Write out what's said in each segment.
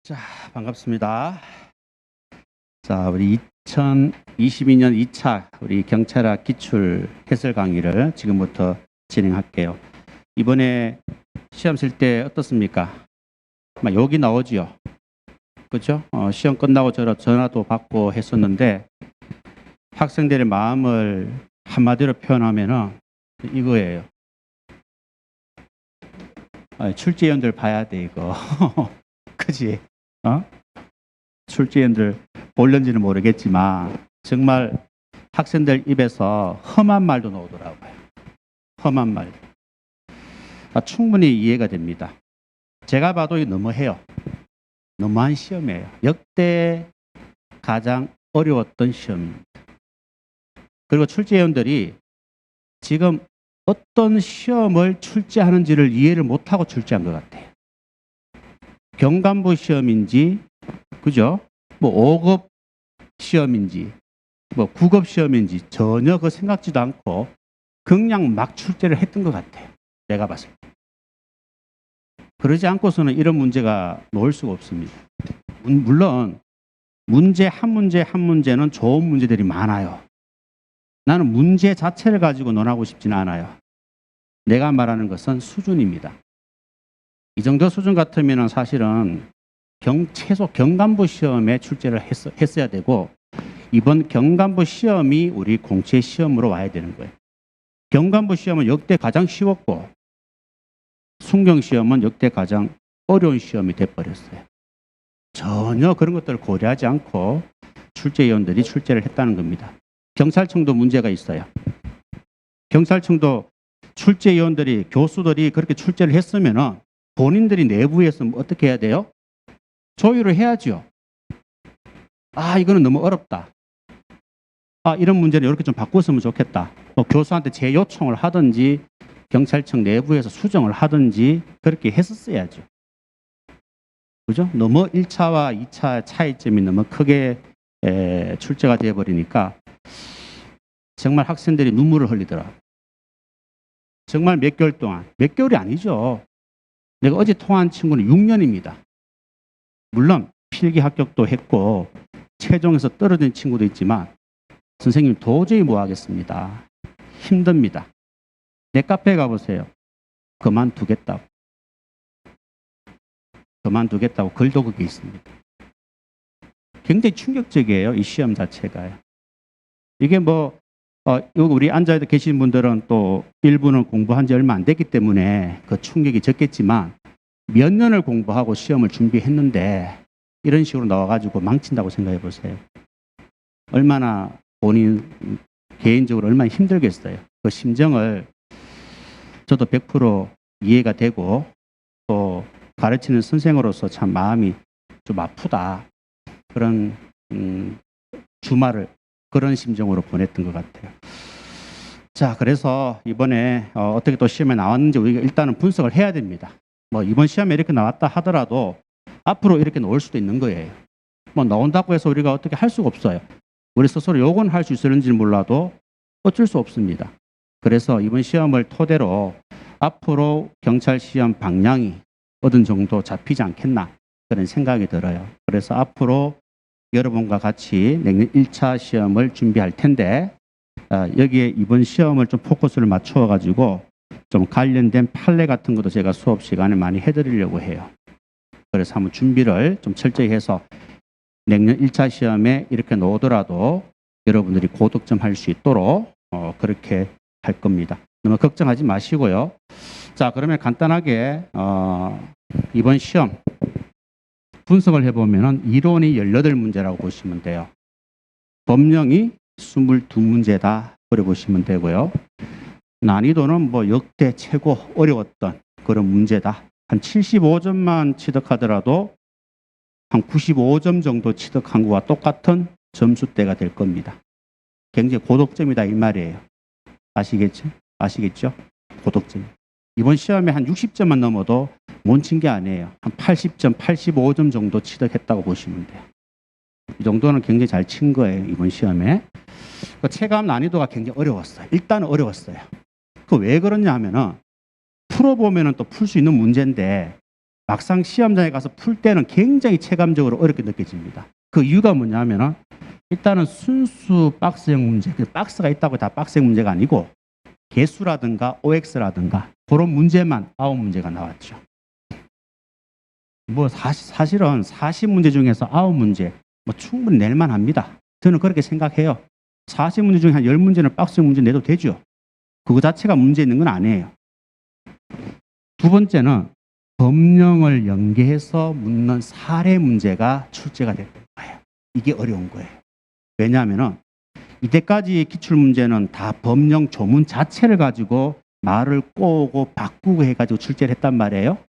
자, 반갑습니다. 자, 우리 2022년 2차 우리 경찰학 기출 해설 강의를 지금부터 진행할게요. 이번에 시험 쓸 때 어떻습니까? 막 욕이 나오지요. 그렇죠? 시험 끝나고 전화도 받고 했었는데 학생들의 마음을 한마디로 표현하면은 이거예요. 출제위원들 봐야 돼 이거. 그지? 출제위원들 볼는지는 모르겠지만 정말 학생들 입에서 험한 말도 나오더라고요. 험한 말. 충분히 이해가 됩니다. 제가 봐도 이거 너무해요. 너무한 시험이에요. 역대 가장 어려웠던 시험입니다. 그리고 출제위원들이 지금 어떤 시험을 출제하는지를 이해를 못하고 출제한 것 같아요. 경간부 시험인지, 그죠? 뭐 5급 시험인지, 뭐 9급 시험인지 전혀 그 생각지도 않고 그냥 막 출제를 했던 것 같아요. 내가 봤을 때. 그러지 않고서는 이런 문제가 나올 수가 없습니다. 물론 문제 한 문제는 좋은 문제들이 많아요. 나는 문제 자체를 가지고 논하고 싶지는 않아요. 내가 말하는 것은 수준입니다. 이 정도 수준 같으면 사실은 최소 경간부 시험에 출제를 했어야 되고 이번 경간부 시험이 우리 공채 시험으로 와야 되는 거예요. 경간부 시험은 역대 가장 쉬웠고 순경 시험은 역대 가장 어려운 시험이 돼버렸어요. 전혀 그런 것들을 고려하지 않고 출제위원들이 출제를 했다는 겁니다. 경찰청도 문제가 있어요. 경찰청도 출제위원들이 교수들이 그렇게 출제를 했으면은 본인들이 내부에서 어떻게 해야 돼요? 조율을 해야죠. 이거는 너무 어렵다. 이런 문제를 이렇게 좀 바꿨으면 좋겠다. 뭐 교수한테 재요청을 하든지 경찰청 내부에서 수정을 하든지 그렇게 했었어야죠. 그죠? 너무 1차와 2차 차이점이 너무 크게 출제가 되어버리니까 정말 학생들이 눈물을 흘리더라. 정말 몇 개월 동안, 몇 개월이 아니죠. 내가 어제 통화한 친구는 6년입니다. 물론 필기 합격도 했고 최종에서 떨어진 친구도 있지만 선생님 도저히 못 하겠습니다. 힘듭니다. 내 카페에 가보세요. 그만두겠다고 글도 그게 있습니다. 굉장히 충격적이에요. 이 시험 자체가요. 이게 여기 우리 앉아 계신 분들은 또 일부는 공부한 지 얼마 안 됐기 때문에 그 충격이 적겠지만 몇 년을 공부하고 시험을 준비했는데 이런 식으로 나와가지고 망친다고 생각해 보세요. 얼마나 본인 개인적으로 얼마나 힘들겠어요. 그 심정을 저도 100% 이해가 되고 또 가르치는 선생으로서 참 마음이 좀 아프다. 그런 주말을 그런 심정으로 보냈던 것 같아요. 자, 그래서 이번에 어떻게 또 시험에 나왔는지 우리가 일단은 분석을 해야 됩니다. 이번 시험에 이렇게 나왔다 하더라도 앞으로 이렇게 나올 수도 있는 거예요. 나온다고 해서 우리가 어떻게 할 수가 없어요. 우리 스스로 요건 할 수 있을지는 몰라도 어쩔 수 없습니다. 그래서 이번 시험을 토대로 앞으로 경찰 시험 방향이 어느 정도 잡히지 않겠나 그런 생각이 들어요. 그래서 앞으로 여러분과 같이 내년 1차 시험을 준비할 텐데 여기에 이번 시험을 좀 포커스를 맞춰 가지고 좀 관련된 판례 같은 것도 제가 수업 시간에 많이 해드리려고 해요. 그래서 한번 준비를 좀 철저히 해서 내년 1차 시험에 이렇게 나오더라도 여러분들이 고득점 할 수 있도록 그렇게 할 겁니다. 너무 걱정하지 마시고요. 자, 그러면 간단하게 이번 시험 분석을 해보면 이론이 18문제라고 보시면 돼요. 법령이 22문제다 그래 보시면 되고요. 난이도는 역대 최고 어려웠던 그런 문제다. 한 75점만 취득하더라도 한 95점 정도 취득한 것과 똑같은 점수대가 될 겁니다. 굉장히 고득점이다 이 말이에요. 아시겠죠? 고득점. 이번 시험에 한 60점만 넘어도 못 친 게 아니에요. 한 80점, 85점 정도 취득했다고 보시면 돼요. 이 정도는 굉장히 잘 친 거예요. 이번 시험에. 체감 난이도가 굉장히 어려웠어요. 일단은 어려웠어요. 왜 그러냐 하면은 풀어보면은 또 풀 수 있는 문제인데 막상 시험장에 가서 풀 때는 굉장히 체감적으로 어렵게 느껴집니다. 그 이유가 뭐냐면은 일단은 순수 박스형 문제, 그 박스가 있다고 다 박스형 문제가 아니고 개수라든가 OX라든가 그런 문제만 9문제가 나왔죠. 뭐 사실은 40문제 중에서 9문제 뭐 충분히 낼만 합니다. 저는 그렇게 생각해요. 40문제 중에 한 10문제는 박스형 문제 내도 되죠. 그거 자체가 문제 있는 건 아니에요. 두 번째는 법령을 연계해서 묻는 사례 문제가 출제가 됐던 거예요. 이게 어려운 거예요. 왜냐하면 이때까지 기출문제는 다 법령 조문 자체를 가지고 말을 꼬고 바꾸고 해가지고 출제를 했단 말이에요.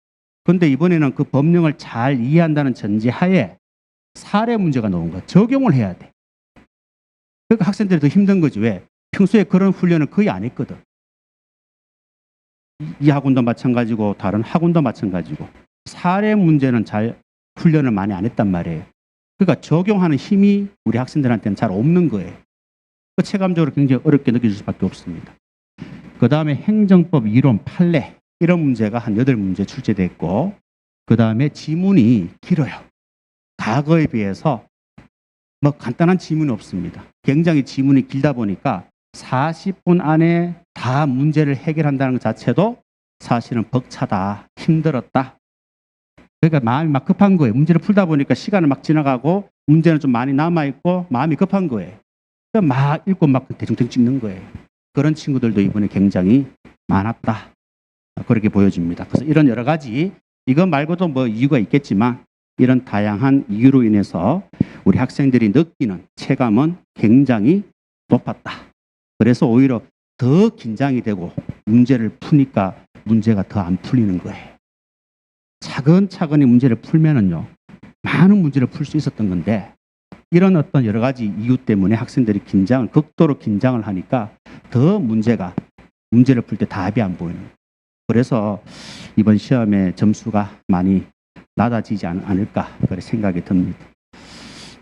그런데 이번에는 그 법령을 잘 이해한다는 전제하에 사례 문제가 나온 거예요. 적용을 해야 돼. 그러니까 학생들이 더 힘든 거지. 왜? 평소에 그런 훈련을 거의 안 했거든. 이 학원도 마찬가지고 다른 학원도 마찬가지고 사례 문제는 잘 훈련을 많이 안 했단 말이에요. 그러니까 적용하는 힘이 우리 학생들한테는 잘 없는 거예요. 그 체감적으로 굉장히 어렵게 느껴질 수밖에 없습니다. 그 다음에 행정법 이론 판례 이런 문제가 한 8문제 출제됐고 그 다음에 지문이 길어요. 과거에 비해서 뭐 간단한 지문이 없습니다. 굉장히 지문이 길다 보니까 40분 안에 다 문제를 해결한다는 것 자체도 사실은 벅차다, 힘들었다. 그러니까 마음이 막 급한 거예요. 문제를 풀다 보니까 시간을 막 지나가고 문제는 좀 많이 남아있고 마음이 급한 거예요. 그러니까 막 읽고 막 대충 찍는 거예요. 그런 친구들도 이번에 굉장히 많았다. 그렇게 보여집니다. 그래서 이런 여러 가지 이것 말고도 뭐 이유가 있겠지만 이런 다양한 이유로 인해서 우리 학생들이 느끼는 체감은 굉장히 높았다. 그래서 오히려 더 긴장이 되고 문제를 푸니까 문제가 더 안 풀리는 거예요. 차근차근히 문제를 풀면은요, 많은 문제를 풀 수 있었던 건데 이런 어떤 여러 가지 이유 때문에 학생들이 극도로 긴장을 하니까 더 문제를 풀 때 답이 안 보이는 거예요. 그래서 이번 시험의 점수가 많이 낮아지지 않을까 그런 생각이 듭니다.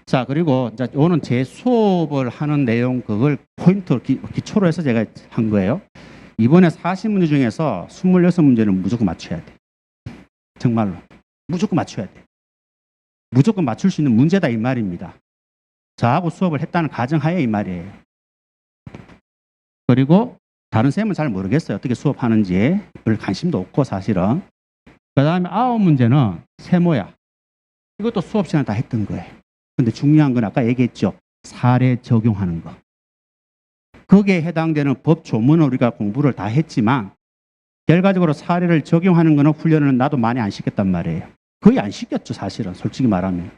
자, 그리고 이제 오늘 제 수업을 하는 내용 그걸 포인트로 기초로 해서 제가 한 거예요. 이번에 40문제 중에서 26문제는 무조건 맞춰야 돼. 정말로 무조건 맞춰야 돼. 무조건 맞출 수 있는 문제다 이 말입니다. 저하고 수업을 했다는 가정하에 이 말이에요. 그리고 다른 쌤은 잘 모르겠어요. 어떻게 수업하는지 별 관심도 없고 사실은. 그 다음에 9문제는 세모야. 이것도 수업 시간에 다 했던 거예요. 근데 중요한 건 아까 얘기했죠. 사례 적용하는 거. 거기에 해당되는 법 조문을 우리가 공부를 다 했지만 결과적으로 사례를 적용하는 거는 훈련을 나도 많이 안 시켰단 말이에요. 거의 안 시켰죠, 사실은. 솔직히 말하면.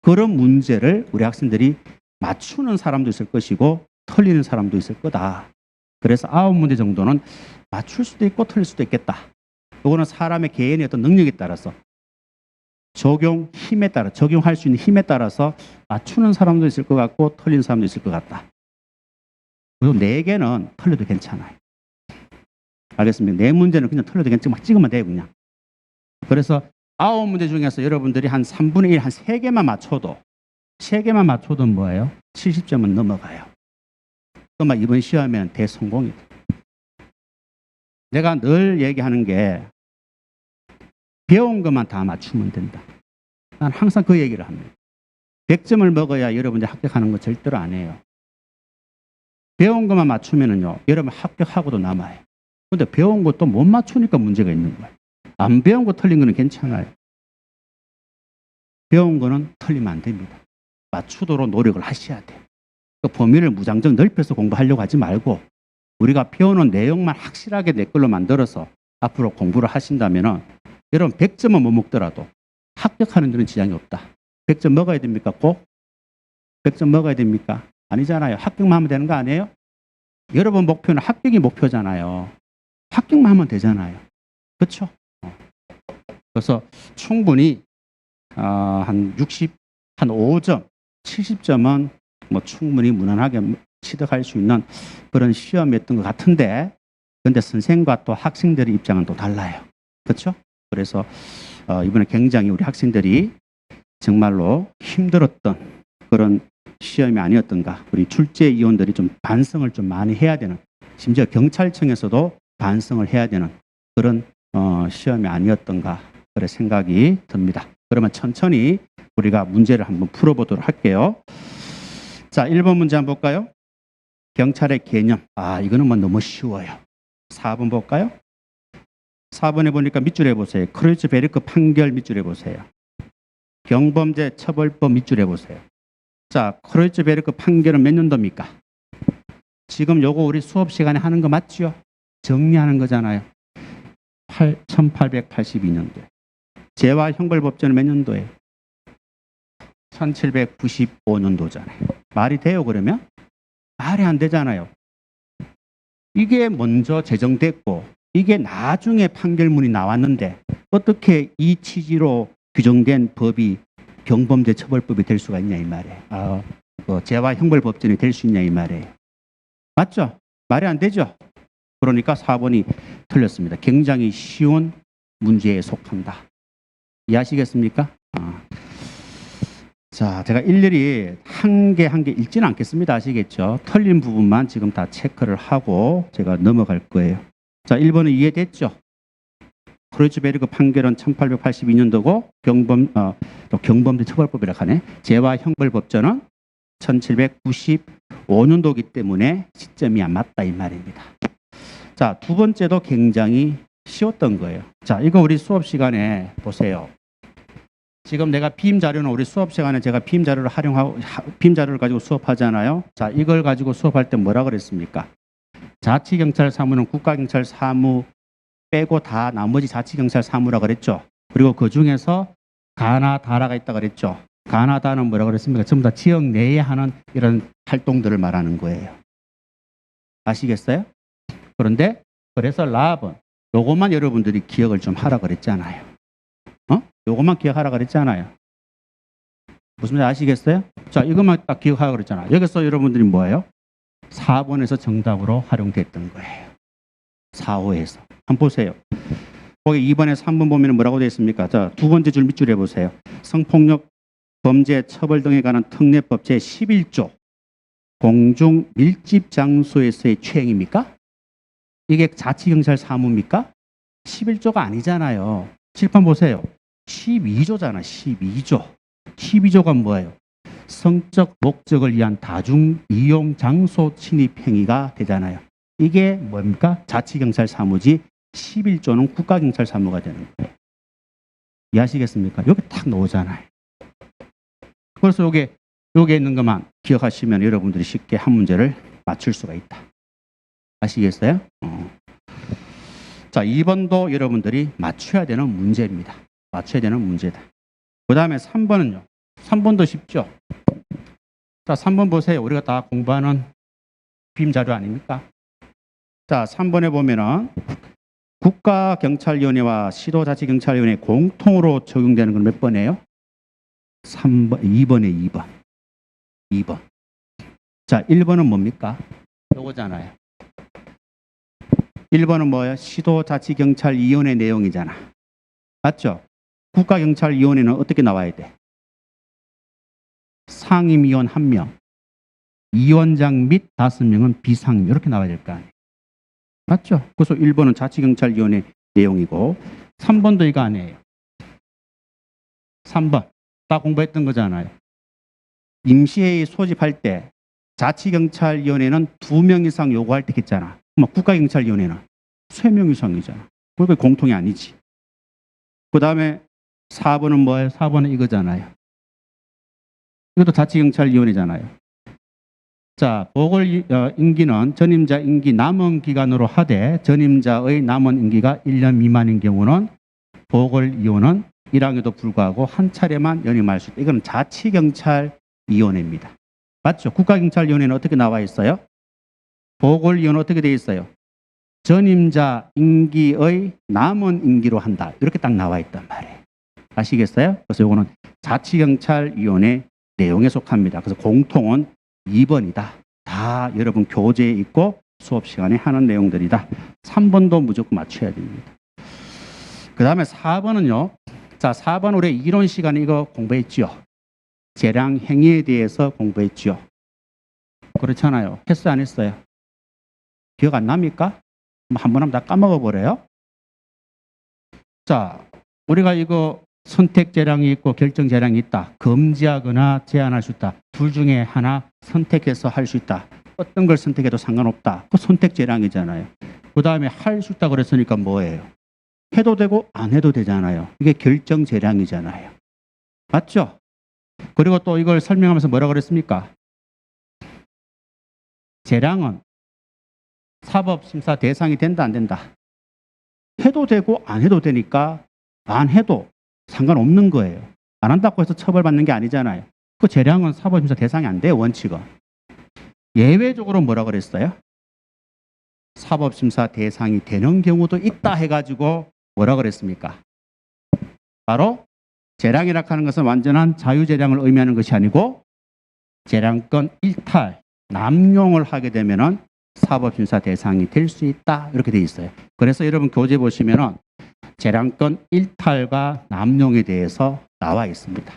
그런 문제를 우리 학생들이 맞추는 사람도 있을 것이고 틀리는 사람도 있을 거다. 그래서 9문제 정도는 맞출 수도 있고 틀릴 수도 있겠다. 이거는 사람의 개인의 어떤 능력에 따라서 적용할 수 있는 힘에 따라서 맞추는 사람도 있을 것 같고 틀린 사람도 있을 것 같다. 그리고 4개는 틀려도 괜찮아요. 알겠습니다. 4문제는 그냥 틀려도 괜찮아. 막 찍으면 돼요, 그냥. 그래서 9문제 중에서 여러분들이 한 3분의 1, 한 3개만 맞춰도 뭐예요? 70점은 넘어가요. 그러면 이번 시험에는 대성공이다. 내가 늘 얘기하는 게 배운 것만 다 맞추면 된다. 난 항상 그 얘기를 합니다. 100점을 먹어야 여러분들이 합격하는 거 절대로 안 해요. 배운 것만 맞추면은요, 여러분 합격하고도 남아요. 근데 배운 것도 못 맞추니까 문제가 있는 거예요. 안 배운 거 틀린 거는 괜찮아요. 배운 거는 틀리면 안 됩니다. 맞추도록 노력을 하셔야 돼요. 그 범위를 무장정 넓혀서 공부하려고 하지 말고 우리가 배우는 내용만 확실하게 내 걸로 만들어서 앞으로 공부를 하신다면은 여러분 100점은 못 먹더라도 합격하는 데는 지장이 없다. 100점 먹어야 됩니까? 꼭? 100점 먹어야 됩니까? 아니잖아요. 합격만 하면 되는 거 아니에요? 여러분 목표는 합격이 목표잖아요. 합격만 하면 되잖아요. 그렇죠? 그래서 충분히 한 60, 한 5점, 70점은 뭐 충분히 무난하게 취득할 수 있는 그런 시험이었던 것 같은데 근데 선생과 또 학생들의 입장은 또 달라요. 그렇죠? 그래서 이번에 굉장히 우리 학생들이 정말로 힘들었던 그런 시험이 아니었던가. 우리 출제위원들이 좀 반성을 좀 많이 해야 되는, 심지어 경찰청에서도 반성을 해야 되는 그런 시험이 아니었던가 그래 생각이 듭니다. 그러면 천천히 우리가 문제를 한번 풀어보도록 할게요. 자, 1번 문제 한번 볼까요? 경찰의 개념. 이거는 뭐 너무 쉬워요. 4번 볼까요? 4번에 보니까 밑줄에 보세요. 크루이츠베르크 판결 밑줄에 보세요. 경범죄 처벌법 밑줄에 보세요. 자, 크루이츠베르크 판결은 몇 년도입니까? 지금 요거 우리 수업 시간에 하는 거 맞죠? 정리하는 거잖아요. 1882년도에. 재와 형벌법제는 몇 년도에? 1795년도잖아요. 말이 돼요, 그러면? 말이 안 되잖아요. 이게 먼저 제정됐고 이게 나중에 판결문이 나왔는데 어떻게 이 취지로 규정된 법이 경범죄 처벌법이 될 수가 있냐 이 말이에요. 재와 형벌법전이 될 수 있냐 이 말이에요. 맞죠? 말이 안 되죠? 그러니까 4번이 틀렸습니다. 굉장히 쉬운 문제에 속한다. 이해하시겠습니까? 자, 제가 일일이 한 개 한 개 읽지는 않겠습니다. 아시겠죠? 틀린 부분만 지금 다 체크를 하고 제가 넘어갈 거예요. 자, 1번은 이해됐죠? 크루이츠베르크 판결은 1882년도고 경범죄 처벌법이라고 하네. 재와 형벌법전은 1795년도이기 때문에 시점이 안 맞다 이 말입니다. 자, 두 번째도 굉장히 쉬웠던 거예요. 자, 이거 우리 수업 시간에 보세요. 지금 내가 빔 자료는 우리 수업 시간에 제가 빔 자료를 활용하고 빔 자료를 가지고 수업하잖아요. 자, 이걸 가지고 수업할 때 뭐라 그랬습니까? 자치경찰 사무는 국가경찰 사무 빼고 다 나머지 자치경찰 사무라 그랬죠. 그리고 그 중에서 가나다라가 있다 그랬죠. 가나다는 뭐라 그랬습니까? 전부 다 지역 내에 하는 이런 활동들을 말하는 거예요. 아시겠어요? 그런데 그래서 랍은 요것만 여러분들이 기억을 좀 하라 그랬잖아요. 요것만 기억하라 그랬잖아요. 무슨 말인지 아시겠어요? 자, 이것만 딱 기억하라 그랬잖아요. 여기서 여러분들이 뭐예요? 4번에서 정답으로 활용됐던 거예요. 4, 5에서. 한번 보세요. 거기 2번에 3번 보면 뭐라고 되어 있습니까? 자, 두 번째 줄 밑줄에 보세요. 성폭력 범죄 처벌 등에 관한 특례법 제11조 공중 밀집 장소에서의 추행입니까? 이게 자치경찰 사무입니까? 11조가 아니잖아요. 칠판 보세요. 12조잖아. 12조. 12조가 뭐예요? 성적 목적을 위한 다중 이용 장소 침입 행위가 되잖아요. 이게 뭡니까? 자치경찰 사무지 11조는 국가경찰 사무가 되는 거예요. 이해하시겠습니까? 여기 딱 나오잖아요. 그래서 여기에 있는 것만 기억하시면 여러분들이 쉽게 한 문제를 맞출 수가 있다. 아시겠어요? 자, 2번도 여러분들이 맞춰야 되는 문제입니다. 맞춰야 되는 문제다. 그 다음에 3번은요. 3번도 쉽죠? 자, 3번 보세요. 우리가 다 공부하는 빔 자료 아닙니까? 자, 3번에 보면은 국가경찰위원회와 시도자치경찰위원회 공통으로 적용되는 건 몇 번이에요? 3번, 2번에 2번. 2번. 자, 1번은 뭡니까? 요거잖아요. 1번은 뭐예요? 시도자치경찰위원회 내용이잖아. 맞죠? 국가경찰위원회는 어떻게 나와야 돼? 상임위원 1명, 위원장 및 5명은 비상임 이렇게 나와야 될 거 아니에요. 맞죠? 그래서 1번은 자치경찰위원회 내용이고 3번도 이거 아니에요. 3번 다 공부했던 거잖아요. 임시회의 소집할 때 자치경찰위원회는 2명 이상 요구할 때 했잖아. 국가경찰위원회는 3명 이상이잖아. 그게 공통이 아니지. 그 다음에 4번은 뭐예요? 4번은 이거잖아요. 이것도 자치경찰위원회잖아요. 자, 보궐 임기는 전임자 임기 남은 기간으로 하되 전임자의 남은 임기가 1년 미만인 경우는 보궐위원은 1학년에도 불구하고 한 차례만 연임할 수 있다. 이건 자치경찰위원회입니다. 맞죠? 국가경찰위원회는 어떻게 나와 있어요? 보궐위원은 어떻게 되어 있어요? 전임자 임기의 남은 임기로 한다. 이렇게 딱 나와 있단 말이에요. 아시겠어요? 그래서 이거는 자치경찰위원회 내용에 속합니다. 그래서 공통은 2번이다. 다 여러분 교재에 있고 수업 시간에 하는 내용들이다. 3번도 무조건 맞춰야 됩니다. 그 다음에 4번은요. 자, 4번 우리 이론 시간에 이거 공부했죠. 재량 행위에 대해서 공부했죠. 그렇잖아요. 했어요, 안 했어요? 기억 안 납니까? 한 번 하면 다 까먹어 버려요. 자, 우리가 이거 선택 재량이 있고 결정 재량이 있다. 금지하거나 제한할 수 있다. 둘 중에 하나 선택해서 할 수 있다. 어떤 걸 선택해도 상관없다. 그 선택 재량이잖아요. 그 다음에 할 수 있다 그랬으니까 뭐예요? 해도 되고 안 해도 되잖아요. 이게 결정 재량이잖아요. 맞죠? 그리고 또 이걸 설명하면서 뭐라 그랬습니까? 재량은 사법심사 대상이 된다 안 된다? 해도 되고 안 해도 되니까 안 해도 상관없는 거예요. 안 한다고 해서 처벌받는 게 아니잖아요. 그 재량은 사법심사 대상이 안 돼요. 원칙은. 예외적으로 뭐라 그랬어요? 사법심사 대상이 되는 경우도 있다 해가지고 뭐라 그랬습니까? 바로 재량이라 하는 것은 완전한 자유재량을 의미하는 것이 아니고 재량권 일탈, 남용을 하게 되면은 사법심사 대상이 될 수 있다 이렇게 돼 있어요. 그래서 여러분 교재 보시면은 재량권 일탈과 남용에 대해서 나와 있습니다.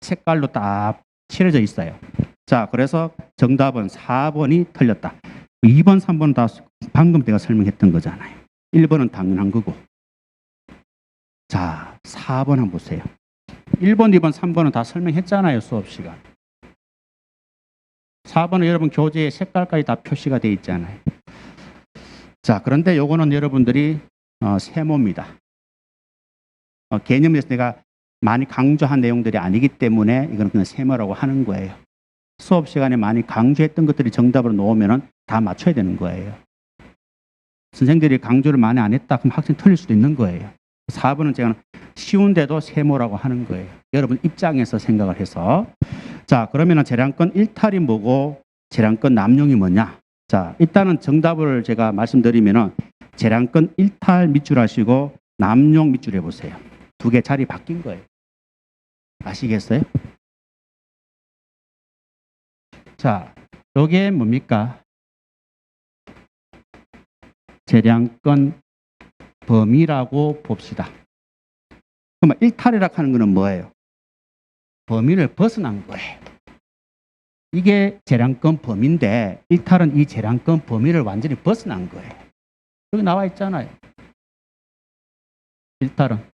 색깔로 딱 칠해져 있어요. 자, 그래서 정답은 4번이 틀렸다. 2번, 3번은 다 방금 내가 설명했던 거잖아요. 1번은 당연한 거고. 자, 4번 한번 보세요. 1번, 2번, 3번은 다 설명했잖아요. 수업 시간. 4번은 여러분 교재에 색깔까지 다 표시가 되어 있잖아요. 자, 그런데 요거는 여러분들이 세모입니다. 개념에서 내가 많이 강조한 내용들이 아니기 때문에 이건 그냥 세모라고 하는 거예요. 수업 시간에 많이 강조했던 것들이 정답으로 놓으면 다 맞춰야 되는 거예요. 선생들이 강조를 많이 안 했다 그럼 학생 틀릴 수도 있는 거예요. 4번은 제가 쉬운데도 세모라고 하는 거예요. 여러분 입장에서 생각을 해서. 자, 그러면은 재량권 일탈이 뭐고 재량권 남용이 뭐냐? 자, 일단은 정답을 제가 말씀드리면은 재량권 일탈 밑줄 하시고 남용 밑줄 해보세요. 두 개 자리 바뀐 거예요. 아시겠어요? 자, 이게 뭡니까? 재량권 범위라고 봅시다. 그러면 일탈이라고 하는 것은 뭐예요? 범위를 벗어난 거예요. 이게 재량권 범위인데 일탈은 이 재량권 범위를 완전히 벗어난 거예요. 여기 나와 있잖아요. 일탈은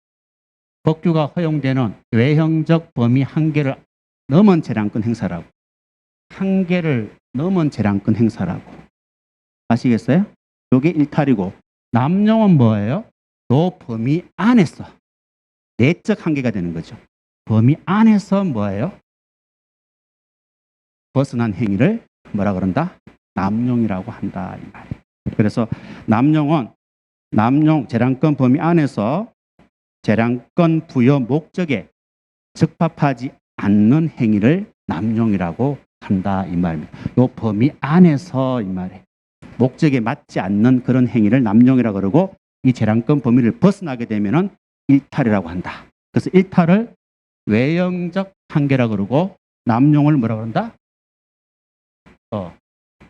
법규가 허용되는 외형적 범위 한계를 넘은 재량권 행사라고. 한계를 넘은 재량권 행사라고. 아시겠어요? 이게 일탈이고 남용은 뭐예요? 요 범위 안에서 내적 한계가 되는 거죠. 범위 안에서 뭐예요? 벗어난 행위를 뭐라 그런다? 남용이라고 한다 이 말이에요. 그래서 남용은 남용 재량권 범위 안에서 재량권 부여 목적에 적합하지 않는 행위를 남용이라고 한다 이 말입니다. 요 범위 안에서 이 말이에요. 목적에 맞지 않는 그런 행위를 남용이라고 그러고 이 재량권 범위를 벗어나게 되면은 일탈이라고 한다. 그래서 일탈을 외형적 한계라고 그러고 남용을 뭐라 그런다?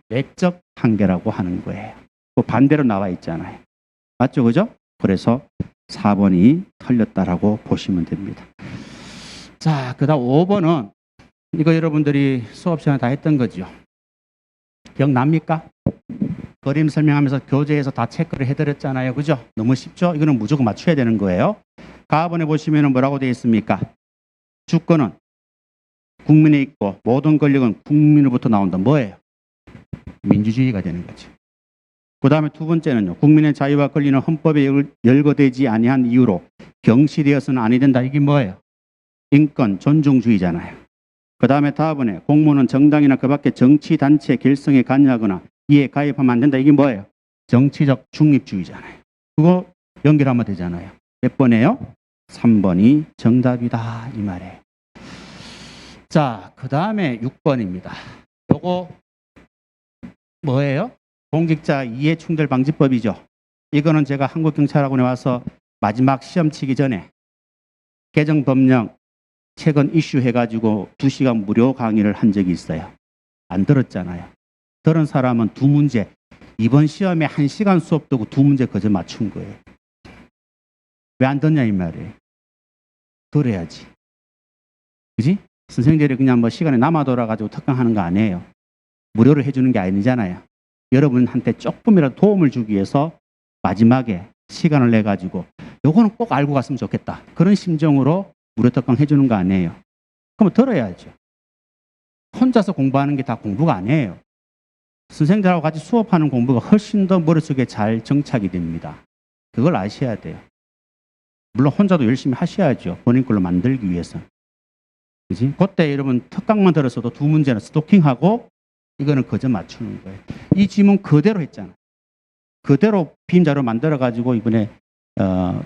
내적 한계라고 하는 거예요. 그 반대로 나와 있잖아요. 맞죠? 그죠? 그래서 4번이 틀렸다라고 보시면 됩니다. 자, 그 다음 5번은 이거 여러분들이 수업 시간에 다 했던 거죠. 기억납니까? 그림 설명하면서 교재에서 다 체크를 해드렸잖아요. 그죠? 너무 쉽죠? 이거는 무조건 맞춰야 되는 거예요. 가번에 보시면 뭐라고 되어 있습니까? 주권은 국민에 있고 모든 권력은 국민으로부터 나온다. 뭐예요? 민주주의가 되는 거죠. 그 다음에 두 번째는요. 국민의 자유와 권리는 헌법에 열거되지 아니한 이유로 경시되어서는 아니 된다. 이게 뭐예요? 인권, 존중주의잖아요. 그 다음에 다음번에 공무원은 정당이나 그 밖의 정치단체 결성에 관여하거나 이에 가입하면 안 된다. 이게 뭐예요? 정치적 중립주의잖아요. 그거 연결하면 되잖아요. 몇 번이에요? 3번이 정답이다 이 말이에요. 자, 그 다음에 6번입니다. 요거 뭐예요? 공직자 이해충돌방지법이죠. 이거는 제가 한국경찰학원에 와서 마지막 시험 치기 전에 개정법령 최근 이슈 해가지고 2시간 무료 강의를 한 적이 있어요. 안 들었잖아요. 들은 사람은 두 문제, 이번 시험에 1시간 수업 두고 두 문제 그저 맞춘 거예요. 왜 안 듣냐 이 말이에요. 들어야지. 그지? 선생님들이 그냥 뭐 시간에 남아 돌아가지고 특강하는 거 아니에요. 무료로 해주는 게 아니잖아요. 여러분한테 조금이라도 도움을 주기 위해서 마지막에 시간을 내가지고 요거는 꼭 알고 갔으면 좋겠다. 그런 심정으로 무료특강 해주는 거 아니에요. 그럼 들어야죠. 혼자서 공부하는 게 다 공부가 아니에요. 선생님들하고 같이 수업하는 공부가 훨씬 더 머릿속에 잘 정착이 됩니다. 그걸 아셔야 돼요. 물론 혼자도 열심히 하셔야죠. 본인 걸로 만들기 위해서. 그지? 그때 여러분 특강만 들었어도 두 문제는 스토킹하고 이거는 그저 맞추는 거예요. 이 지문 그대로 했잖아요. 그대로 빈 자료 만들어가지고 이번에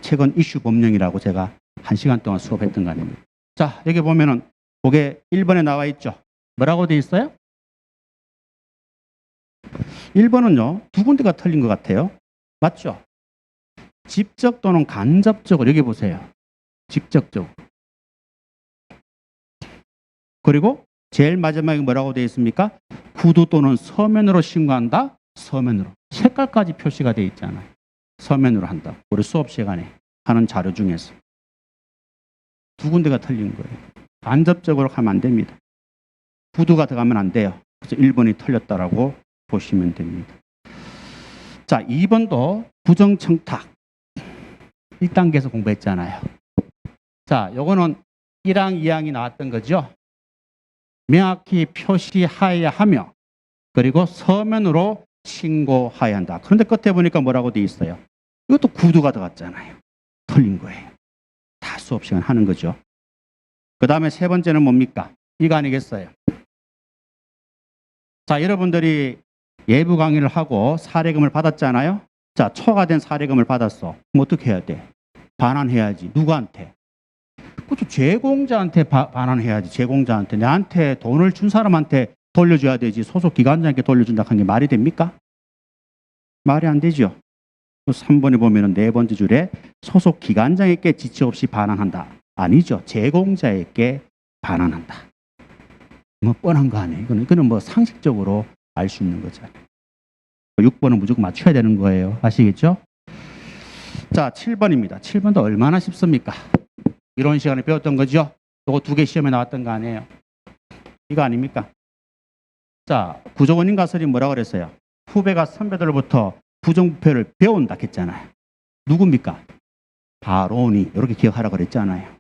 최근 이슈 법령이라고 제가 1시간 동안 수업했던 거 아닙니까? 자, 여기 보면은 그게 1번에 나와 있죠. 뭐라고 돼 있어요? 1번은요, 두 군데가 틀린 것 같아요. 맞죠? 직접 또는 간접적으로, 여기 보세요. 직접적으로. 그리고 제일 마지막에 뭐라고 되어 있습니까? 구두 또는 서면으로 신고한다? 서면으로. 색깔까지 표시가 되어 있잖아요. 서면으로 한다. 우리 수업 시간에 하는 자료 중에서. 두 군데가 틀린 거예요. 간접적으로 하면 안 됩니다. 구두가 들어가면 안 돼요. 그래서 1번이 틀렸다라고 보시면 됩니다. 자, 2번도 부정청탁. 1단계에서 공부했잖아요. 자, 요거는 1항, 2항이 나왔던 거죠. 명확히 표시하여야 하며 그리고 서면으로 신고하여야 한다. 그런데 끝에 보니까 뭐라고 돼 있어요? 이것도 구두가 들어갔잖아요. 틀린 거예요. 다 수업 시간 하는 거죠. 그 다음에 세 번째는 뭡니까? 이거 아니겠어요? 자, 여러분들이 예부 강의를 하고 사례금을 받았잖아요. 자, 초과된 사례금을 받았어. 그럼 어떻게 해야 돼? 반환해야지. 누구한테? 그것도 제공자한테 반환해야지. 제공자한테. 내한테 돈을 준 사람한테 돌려줘야 되지. 소속 기관장에게 돌려준다 하는 게 말이 됩니까? 말이 안 되죠. 3번에 보면은 네 번째 줄에 소속 기관장에게 지체 없이 반환한다. 아니죠. 제공자에게 반환한다. 뭐 뻔한 거 아니에요. 이거는 뭐 상식적으로 알 수 있는 거잖아요. 6번은 무조건 맞춰야 되는 거예요. 아시겠죠? 자, 7번입니다. 7번도 얼마나 쉽습니까? 이런 시간에 배웠던 거죠? 이거 두 개 시험에 나왔던 거 아니에요? 이거 아닙니까? 자, 구조원인 가설이 뭐라고 그랬어요? 후배가 선배들로부터 부정부패를 배운다 했잖아요. 누굽니까? 바로니. 이렇게 기억하라고 그랬잖아요.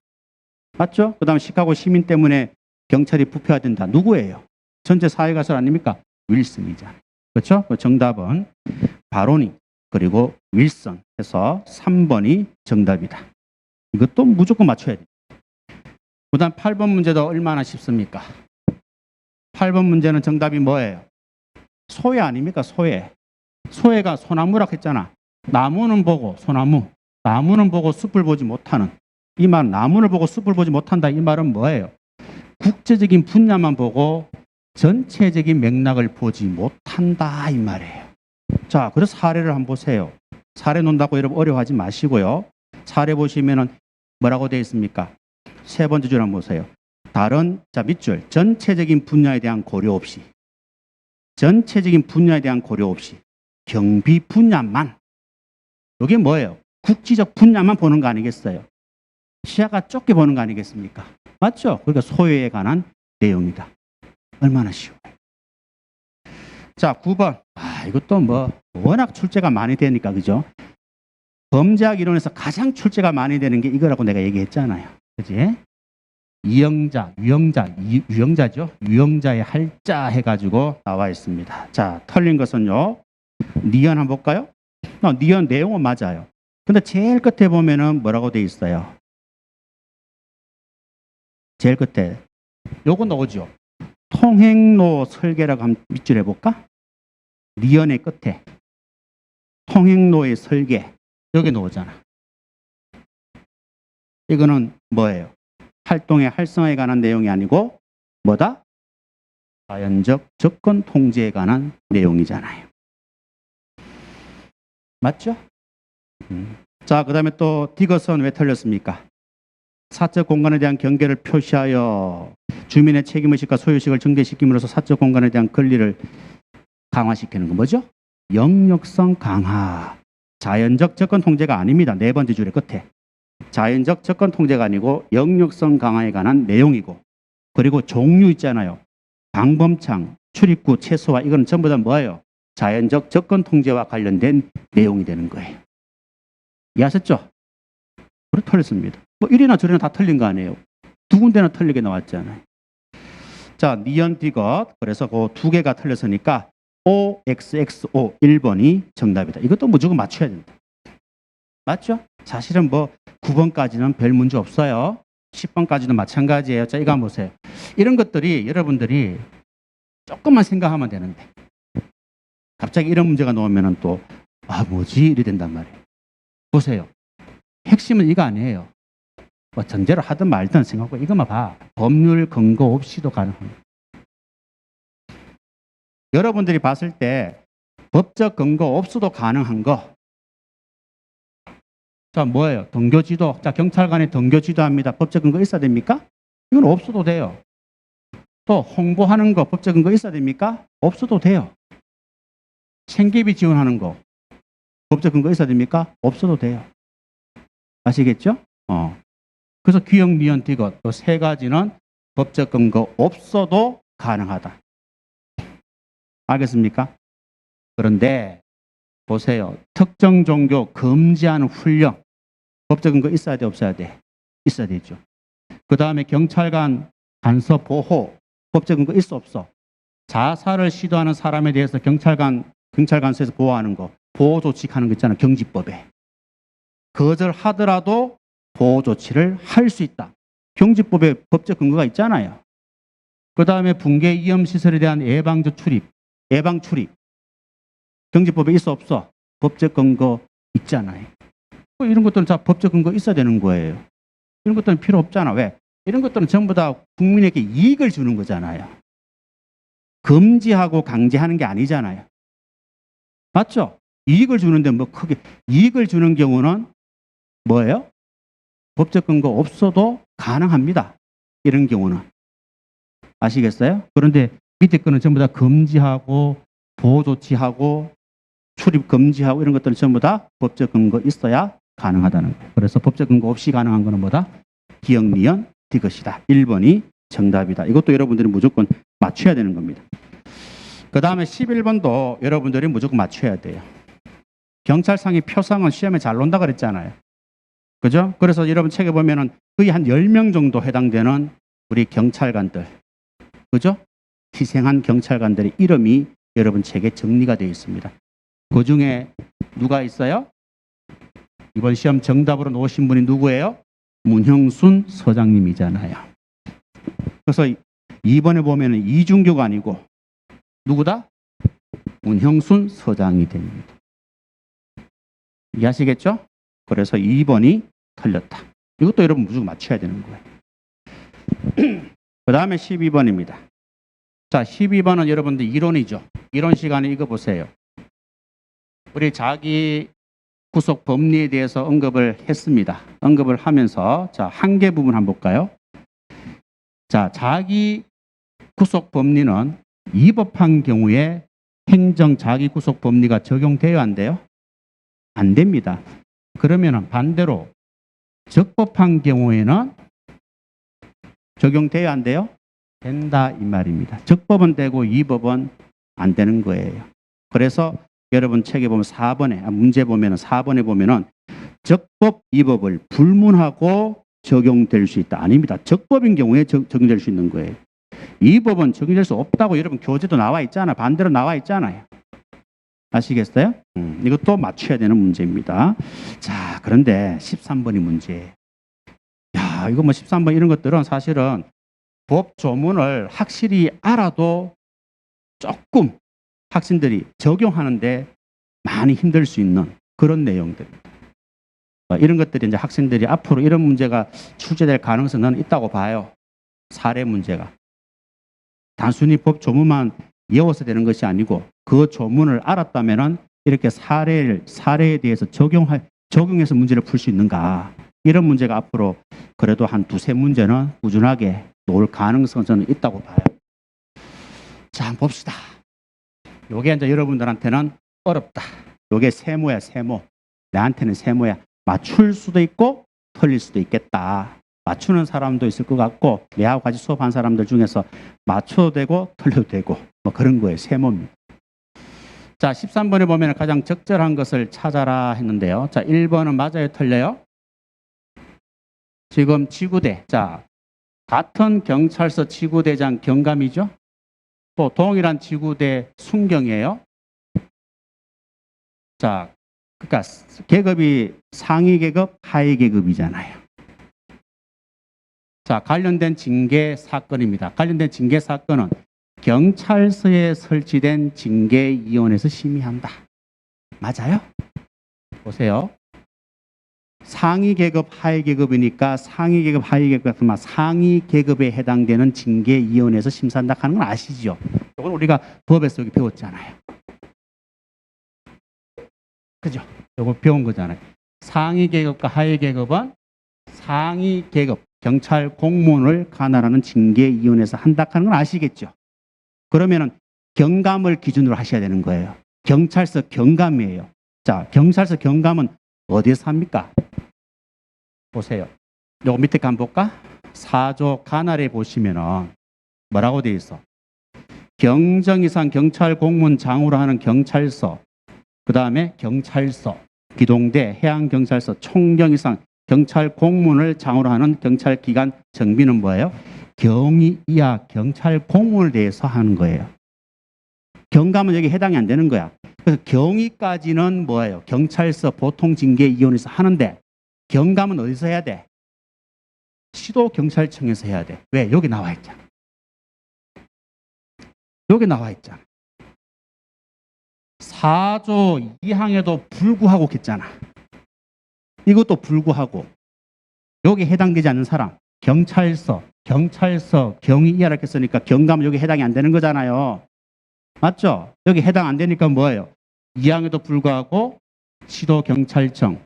맞죠? 그 다음에 시카고 시민 때문에 경찰이 부패화된다. 누구예요? 전체 사회가설 아닙니까? 윌슨이잖아요. 그렇죠? 정답은 바로니 그리고 윌슨 해서 3번이 정답이다. 이것도 무조건 맞춰야 돼요. 그 다음 8번 문제도 얼마나 쉽습니까? 8번 문제는 정답이 뭐예요? 소해 아닙니까? 소해. 소해가 소나무라고 했잖아. 나무는 보고 소나무. 나무는 보고 숲을 보지 못하는. 이 말, 나무를 보고 숲을 보지 못한다. 이 말은 뭐예요? 국제적인 분야만 보고 전체적인 맥락을 보지 못한다. 이 말이에요. 자, 그래서 사례를 한번 보세요. 사례 논다고 여러분 어려워하지 마시고요. 사례 보시면은 뭐라고 되어 있습니까? 세 번째 줄 한번 보세요. 다른, 자, 밑줄. 전체적인 분야에 대한 고려 없이. 전체적인 분야에 대한 고려 없이. 경비 분야만. 이게 뭐예요? 국지적 분야만 보는 거 아니겠어요? 시야가 좁게 보는 거 아니겠습니까? 맞죠? 그러니까 소유에 관한 내용이다. 얼마나 쉬워요. 자, 9번. 이것도 뭐 워낙 출제가 많이 되니까, 그죠? 범죄학 이론에서 가장 출제가 많이 되는 게 이거라고 내가 얘기했잖아요. 그지? 이영자, 유영자죠? 유영자의 할자 해가지고 나와 있습니다. 자, 틀린 것은요. 니은 한번 볼까요? 니은 내용은 맞아요. 근데 제일 끝에 보면은 뭐라고 돼 있어요? 제일 끝에. 요거 나오죠? 통행로 설계라고 한번 밑줄 해볼까? 니은의 끝에. 통행로의 설계. 여기 나오잖아. 이거는 뭐예요? 활동의 활성화에 관한 내용이 아니고 뭐다? 자연적 접근 통제에 관한 내용이잖아요. 맞죠? 자, 그 다음에 또 디귿은 왜 틀렸습니까? 사적 공간에 대한 경계를 표시하여 주민의 책임의식과 소유의식을 증대시킴으로써 사적 공간에 대한 권리를 강화시키는 거 뭐죠? 영역성 강화. 자연적 접근 통제가 아닙니다. 네 번째 줄의 끝에. 자연적 접근 통제가 아니고 영역성 강화에 관한 내용이고, 그리고 종류 있잖아요. 방범창, 출입구 최소화, 이건 전부 다 뭐예요? 자연적 접근 통제와 관련된 내용이 되는 거예요. 이해하셨죠? 그래 틀렸습니다. 뭐 이리나 저리나 다 틀린 거 아니에요. 두 군데나 틀리게 나왔잖아요. 자, 니언 디귿. 그래서 그 두 개가 틀렸으니까 OXXO 1번이 정답이다. 이것도 무조건 맞춰야 된다. 맞죠? 사실은 뭐 9번까지는 별 문제 없어요. 10번까지도 마찬가지예요. 자, 이거 한번 보세요. 이런 것들이 여러분들이 조금만 생각하면 되는데 갑자기 이런 문제가 나오면 또 뭐지? 이래 된단 말이에요. 보세요. 핵심은 이거 아니에요. 뭐 전제로 하든 말든 생각하고 이것만 봐. 법률 근거 없이도 가능합니다. 여러분들이 봤을 때 법적 근거 없어도 가능한 거. 자, 뭐예요? 등교지도. 자, 경찰관이 등교지도 합니다. 법적 근거 있어야 됩니까? 이건 없어도 돼요. 또 홍보하는 거 법적 근거 있어야 됩니까? 없어도 돼요. 생계비 지원하는 거 법적 근거 있어야 됩니까? 없어도 돼요. 아시겠죠? 그래서 기역, 니은, 디귿 이 세 가지는 법적 근거 없어도 가능하다. 알겠습니까? 그런데 보세요. 특정 종교 금지하는 훈련 법적 근거 있어야 돼, 없어야 돼? 있어야 되죠. 그 다음에 경찰관 간섭 보호 법적 근거 있어, 없어? 자살을 시도하는 사람에 대해서 경찰관서에서 보호하는 거 보호 조치하는 거 있잖아요. 경지법에 거절하더라도 보호 조치를 할 수 있다. 경지법에 법적 근거가 있잖아요. 그 다음에 붕괴 위험 시설에 대한 예방 출입 경지법에 있어, 없어? 법적 근거 있잖아요. 이런 것들은 다 법적 근거 있어야 되는 거예요. 이런 것들은 필요 없잖아. 왜? 이런 것들은 전부 다 국민에게 이익을 주는 거잖아요. 금지하고 강제하는 게 아니잖아요. 맞죠? 이익을 주는데 뭐 크게 이익을 주는 경우는 뭐예요? 법적 근거 없어도 가능합니다. 이런 경우는. 아시겠어요? 그런데 밑에 거는 전부 다 금지하고 보호 조치하고 출입 금지하고 이런 것들은 전부 다 법적 근거 있어야 가능하다는 거예요. 그래서 법적 근거 없이 가능한 거는 뭐다? 기역, 니은, 디귿이다. 1번이 정답이다. 이것도 여러분들이 무조건 맞춰야 되는 겁니다. 그 다음에 11번도 여러분들이 무조건 맞춰야 돼요. 경찰상의 표상은 시험에 잘 논다 그랬잖아요. 그죠? 그래서 여러분 책에 보면은 거의 한 10명 정도 해당되는 우리 경찰관들. 그죠? 희생한 경찰관들의 이름이 여러분 책에 정리가 되어 있습니다. 그 중에 누가 있어요? 이번 시험 정답으로 놓으신 분이 누구예요? 문형순 서장님이잖아요. 그래서 2번에 보면은 이중교가 아니고 누구다? 문형순 서장이 됩니다. 이해하시겠죠? 그래서 2번이 틀렸다. 이것도 여러분 무조건 맞춰야 되는 거예요. 그 다음에 12번입니다. 자, 12번은 여러분들 이론이죠. 이론 시간에 이거 보세요. 우리 자기 구속 법리에 대해서 언급을 했습니다. 언급을 하면서 자, 한 개 부분 한번 볼까요? 자, 자기 구속 법리는 위법한 경우에 행정 자기 구속 법리가 적용돼야 안 돼요? 안 됩니다. 그러면 반대로 적법한 경우에는 적용돼야 안 돼요? 된다 이 말입니다. 적법은 되고 위법은 안 되는 거예요. 그래서 여러분 책에 보면 4번에 문제 보면은 4번에 보면은 적법 위법을 불문하고 적용될 수 있다. 아닙니다. 적법인 경우에 적용될 수 있는 거예요. 위법은 적용될 수 없다고 여러분 교재도 나와 있잖아요. 반대로 나와 있잖아요. 아시겠어요? 이것도 맞춰야 되는 문제입니다. 자, 그런데 13번이 문제예요. 야, 이거 뭐 13번 이런 것들은 사실은 법 조문을 확실히 알아도 조금 학생들이 적용하는데 많이 힘들 수 있는 그런 내용들입니다. 이런 것들이 이제 학생들이 앞으로 이런 문제가 출제될 가능성은 있다고 봐요. 사례 문제가. 단순히 법 조문만 외워서 되는 것이 아니고 그 조문을 알았다면은 이렇게 사례에 대해서 적용해서 문제를 풀 수 있는가. 이런 문제가 앞으로 그래도 한 두세 문제는 꾸준하게 나올 가능성은 저는 있다고 봐요. 자, 한번 봅시다. 요게 이제 여러분들한테는 어렵다. 요게 세모야, 세모. 나한테는 세모야. 맞출 수도 있고 틀릴 수도 있겠다. 맞추는 사람도 있을 것 같고 내하고 같이 수업한 사람들 중에서 맞춰도 되고 틀려도 되고 뭐 그런 거예요. 세모입니다. 자, 13번에 보면 가장 적절한 것을 찾아라 했는데요. 자, 1번은 맞아요, 틀려요? 지금 지구대. 자, 같은 경찰서 지구대장 경감이죠. 또 동일한 지구대 순경이에요. 자, 그러니까 계급이 상위 계급, 하위 계급이잖아요. 자, 관련된 징계 사건입니다. 관련된 징계 사건은 경찰서에 설치된 징계위원회에서 심의한다. 맞아요? 보세요. 상위 계급, 하위 계급이니까 상위 계급, 하위 계급 같으면 상위 계급에 해당되는 징계위원회에서 심사한다 하는 건 아시죠? 이건 우리가 법에서 여기 배웠잖아요. 그죠? 이거 배운 거잖아요. 상위 계급과 하위 계급은 상위 계급, 경찰 공무원을 관할하는 징계위원회에서 한다 하는 건 아시겠죠? 그러면은 경감을 기준으로 하셔야 되는 거예요. 경찰서 경감이에요. 자, 경찰서 경감은 어디에서 합니까? 보세요. 요거 밑에 간 볼까? 4조 관할에 보시면은 뭐라고 되어 있어? 경정 이상 경찰 공무원 장으로 하는 경찰서, 그 다음에 경찰서, 기동대, 해양경찰서, 총경 이상 경찰 공무원을 장으로 하는 경찰기관 정비는 뭐예요? 경위 이하 경찰 공무원에 대해서 하는 거예요. 경감은 여기 해당이 안 되는 거야. 그래서 경위까지는 뭐예요? 경찰서 보통징계위원회에서 하는데 경감은 어디서 해야 돼? 시도경찰청에서 해야 돼. 왜? 여기 나와 있잖아. 여기 나와 있잖아. 4조 2항에도 불구하고 했잖아. 이것도 불구하고 여기 해당되지 않는 사람 경찰서 경위 이하라 했으니까 경감은 여기 해당이 안 되는 거잖아요. 맞죠? 여기 해당 안 되니까 뭐예요? 2항에도 불구하고 시도경찰청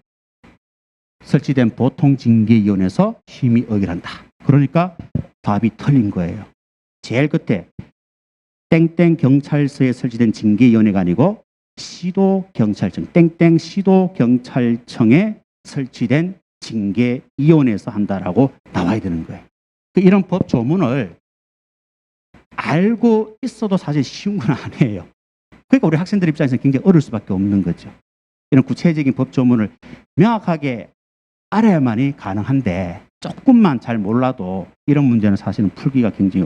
설치된 보통징계위원회에서 심의 의결한다. 그러니까 답이 틀린 거예요. 제일 끝에 땡땡 경찰서에 설치된 징계위원회가 아니고 시도경찰청 땡땡 시도경찰청에 설치된 징계위원회에서 한다라고 나와야 되는 거예요. 이런 법 조문을 알고 있어도 사실 쉬운 건 아니에요. 그러니까 우리 학생들 입장에서 굉장히 어려울 수밖에 없는 거죠. 이런 구체적인 법 조문을 명확하게 알아야만이 가능한데 조금만 잘 몰라도 이런 문제는 사실은 풀기가 굉장히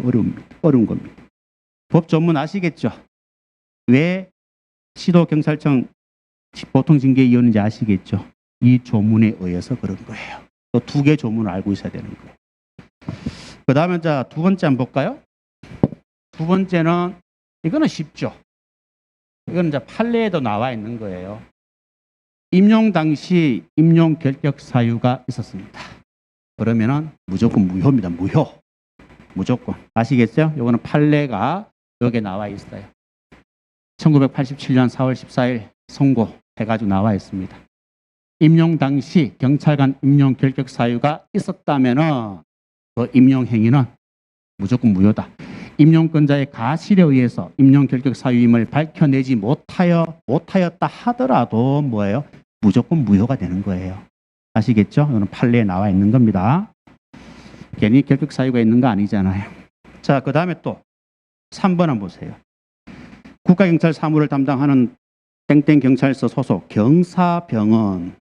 어려운 겁니다. 법 조문 아시겠죠? 왜 시도경찰청 보통징계위원회인지 아시겠죠? 이 조문에 의해서 그런 거예요. 또 2개 조문을 알고 있어야 되는 거예요. 그 다음에 자, 2번째 한번 볼까요? 2번째는 이거는 쉽죠. 이거는 이제 판례에도 나와 있는 거예요. 임용 당시 임용 결격 사유가 있었습니다. 그러면은 무조건 무효입니다. 무효. 무조건. 아시겠죠? 이거는 판례가 여기에 나와 있어요. 1987년 4월 14일 선고해가지고 나와 있습니다. 임용 당시 경찰관 임용 결격 사유가 있었다면은 그 임용 행위는 무조건 무효다. 임용권자의 가실에 의해서 임용 결격 사유임을 밝혀내지 못하였다 하더라도 뭐예요? 무조건 무효가 되는 거예요. 아시겠죠? 이거는 판례에 나와 있는 겁니다. 괜히 결격 사유가 있는 거 아니잖아요. 자, 그 다음에 또 3번 한번 보세요. 국가경찰 사무를 담당하는 땡땡 경찰서 소속 경사병은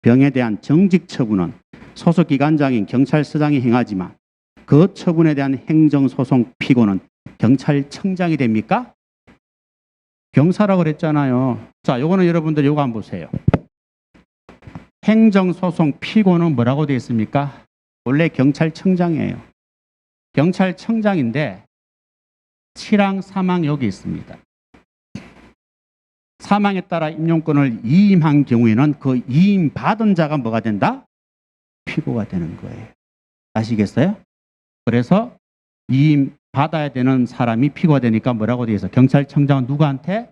병에 대한 정직 처분은 소속 기관장인 경찰서장이 행하지만 그 처분에 대한 행정소송 피고는 경찰청장이 됩니까? 경사라고 그랬잖아요. 자, 요거는 여러분들 요거 한번 보세요. 행정소송 피고는 뭐라고 되어 있습니까? 원래 경찰청장이에요. 경찰청장인데 7항 3항 여기 있습니다. 사망에 따라 임용권을 이임한 경우에는 그 이임받은 자가 뭐가 된다? 피고가 되는 거예요. 아시겠어요? 그래서 이임받아야 되는 사람이 피고가 되니까 뭐라고 되어 있어? 경찰청장은 누구한테?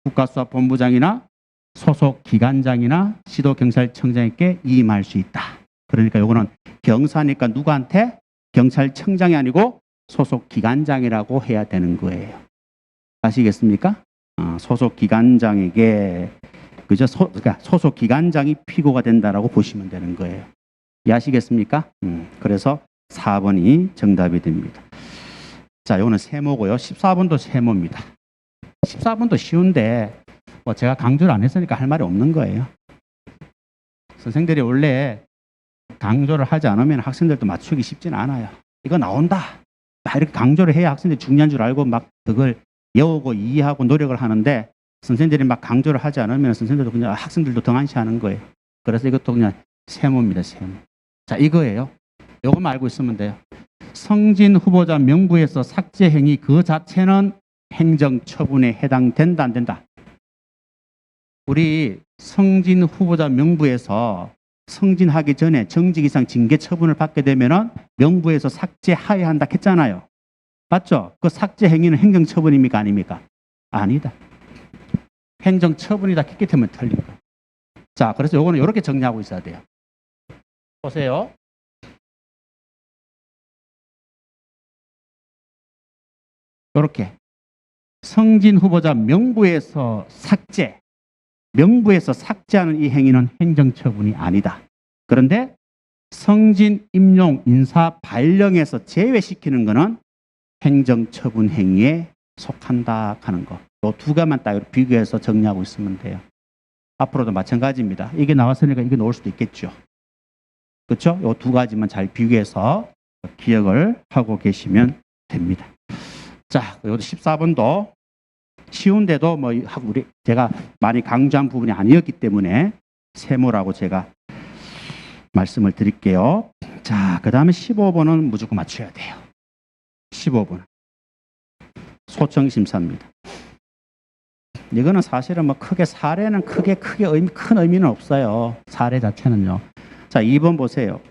국가수사본부장이나 소속 기관장이나 시도경찰청장에게 이임할 수 있다. 그러니까 이거는 경사니까 누구한테? 경찰청장이 아니고 소속 기관장이라고 해야 되는 거예요. 아시겠습니까? 소속 기관장에게 그죠? 그러니까 소속 기관장이 피고가 된다라고 보시면 되는 거예요. 이해하시겠습니까? 그래서 4번이 정답이 됩니다. 자, 이거는 세모고요. 14번도 세모입니다. 14번도 쉬운데 뭐 제가 강조를 안 했으니까 할 말이 없는 거예요. 선생들이 원래 강조를 하지 않으면 학생들도 맞추기 쉽지는 않아요. 이거 나온다. 막 이렇게 강조를 해야 학생들이 중요한 줄 알고 막 그걸 외우고 이해하고 노력을 하는데 선생님들이 막 강조를 하지 않으면 선생님들도 그냥 학생들도 등한시하는 거예요. 그래서 이것도 그냥 세모입니다. 세모. 자, 이거예요. 요것만 알고 있으면 돼요. 성진 후보자 명부에서 삭제 행위 그 자체는 행정처분에 해당된다 안 된다. 우리 성진 후보자 명부에서 승진하기 전에 정직 이상 징계 처분을 받게 되면은 명부에서 삭제하여야 한다 했잖아요. 맞죠? 그 삭제 행위는 행정처분입니까? 아닙니까? 아니다. 행정처분이다 했기 때문에 틀린 거예요. 자, 그래서 요거는 이렇게 정리하고 있어야 돼요. 보세요. 이렇게 승진 후보자 명부에서 삭제하는 이 행위는 행정처분이 아니다. 그런데 승진, 임용, 인사, 발령에서 제외시키는 것은 행정처분 행위에 속한다 하는 거. 이 두 가지만 딱 비교해서 정리하고 있으면 돼요. 앞으로도 마찬가지입니다. 이게 나왔으니까 이게 나올 수도 있겠죠. 그렇죠? 이 두 가지만 잘 비교해서 기억을 하고 계시면 됩니다. 자, 여기 14번도 쉬운데도 뭐 제가 많이 강조한 부분이 아니었기 때문에 세모라고 제가 말씀을 드릴게요. 자, 그 다음에 15번은 무조건 맞춰야 돼요. 15번 소청심사입니다. 이거는 사실은 뭐 크게 사례는 큰 의미는 없어요. 사례 자체는요. 자, 2번 보세요.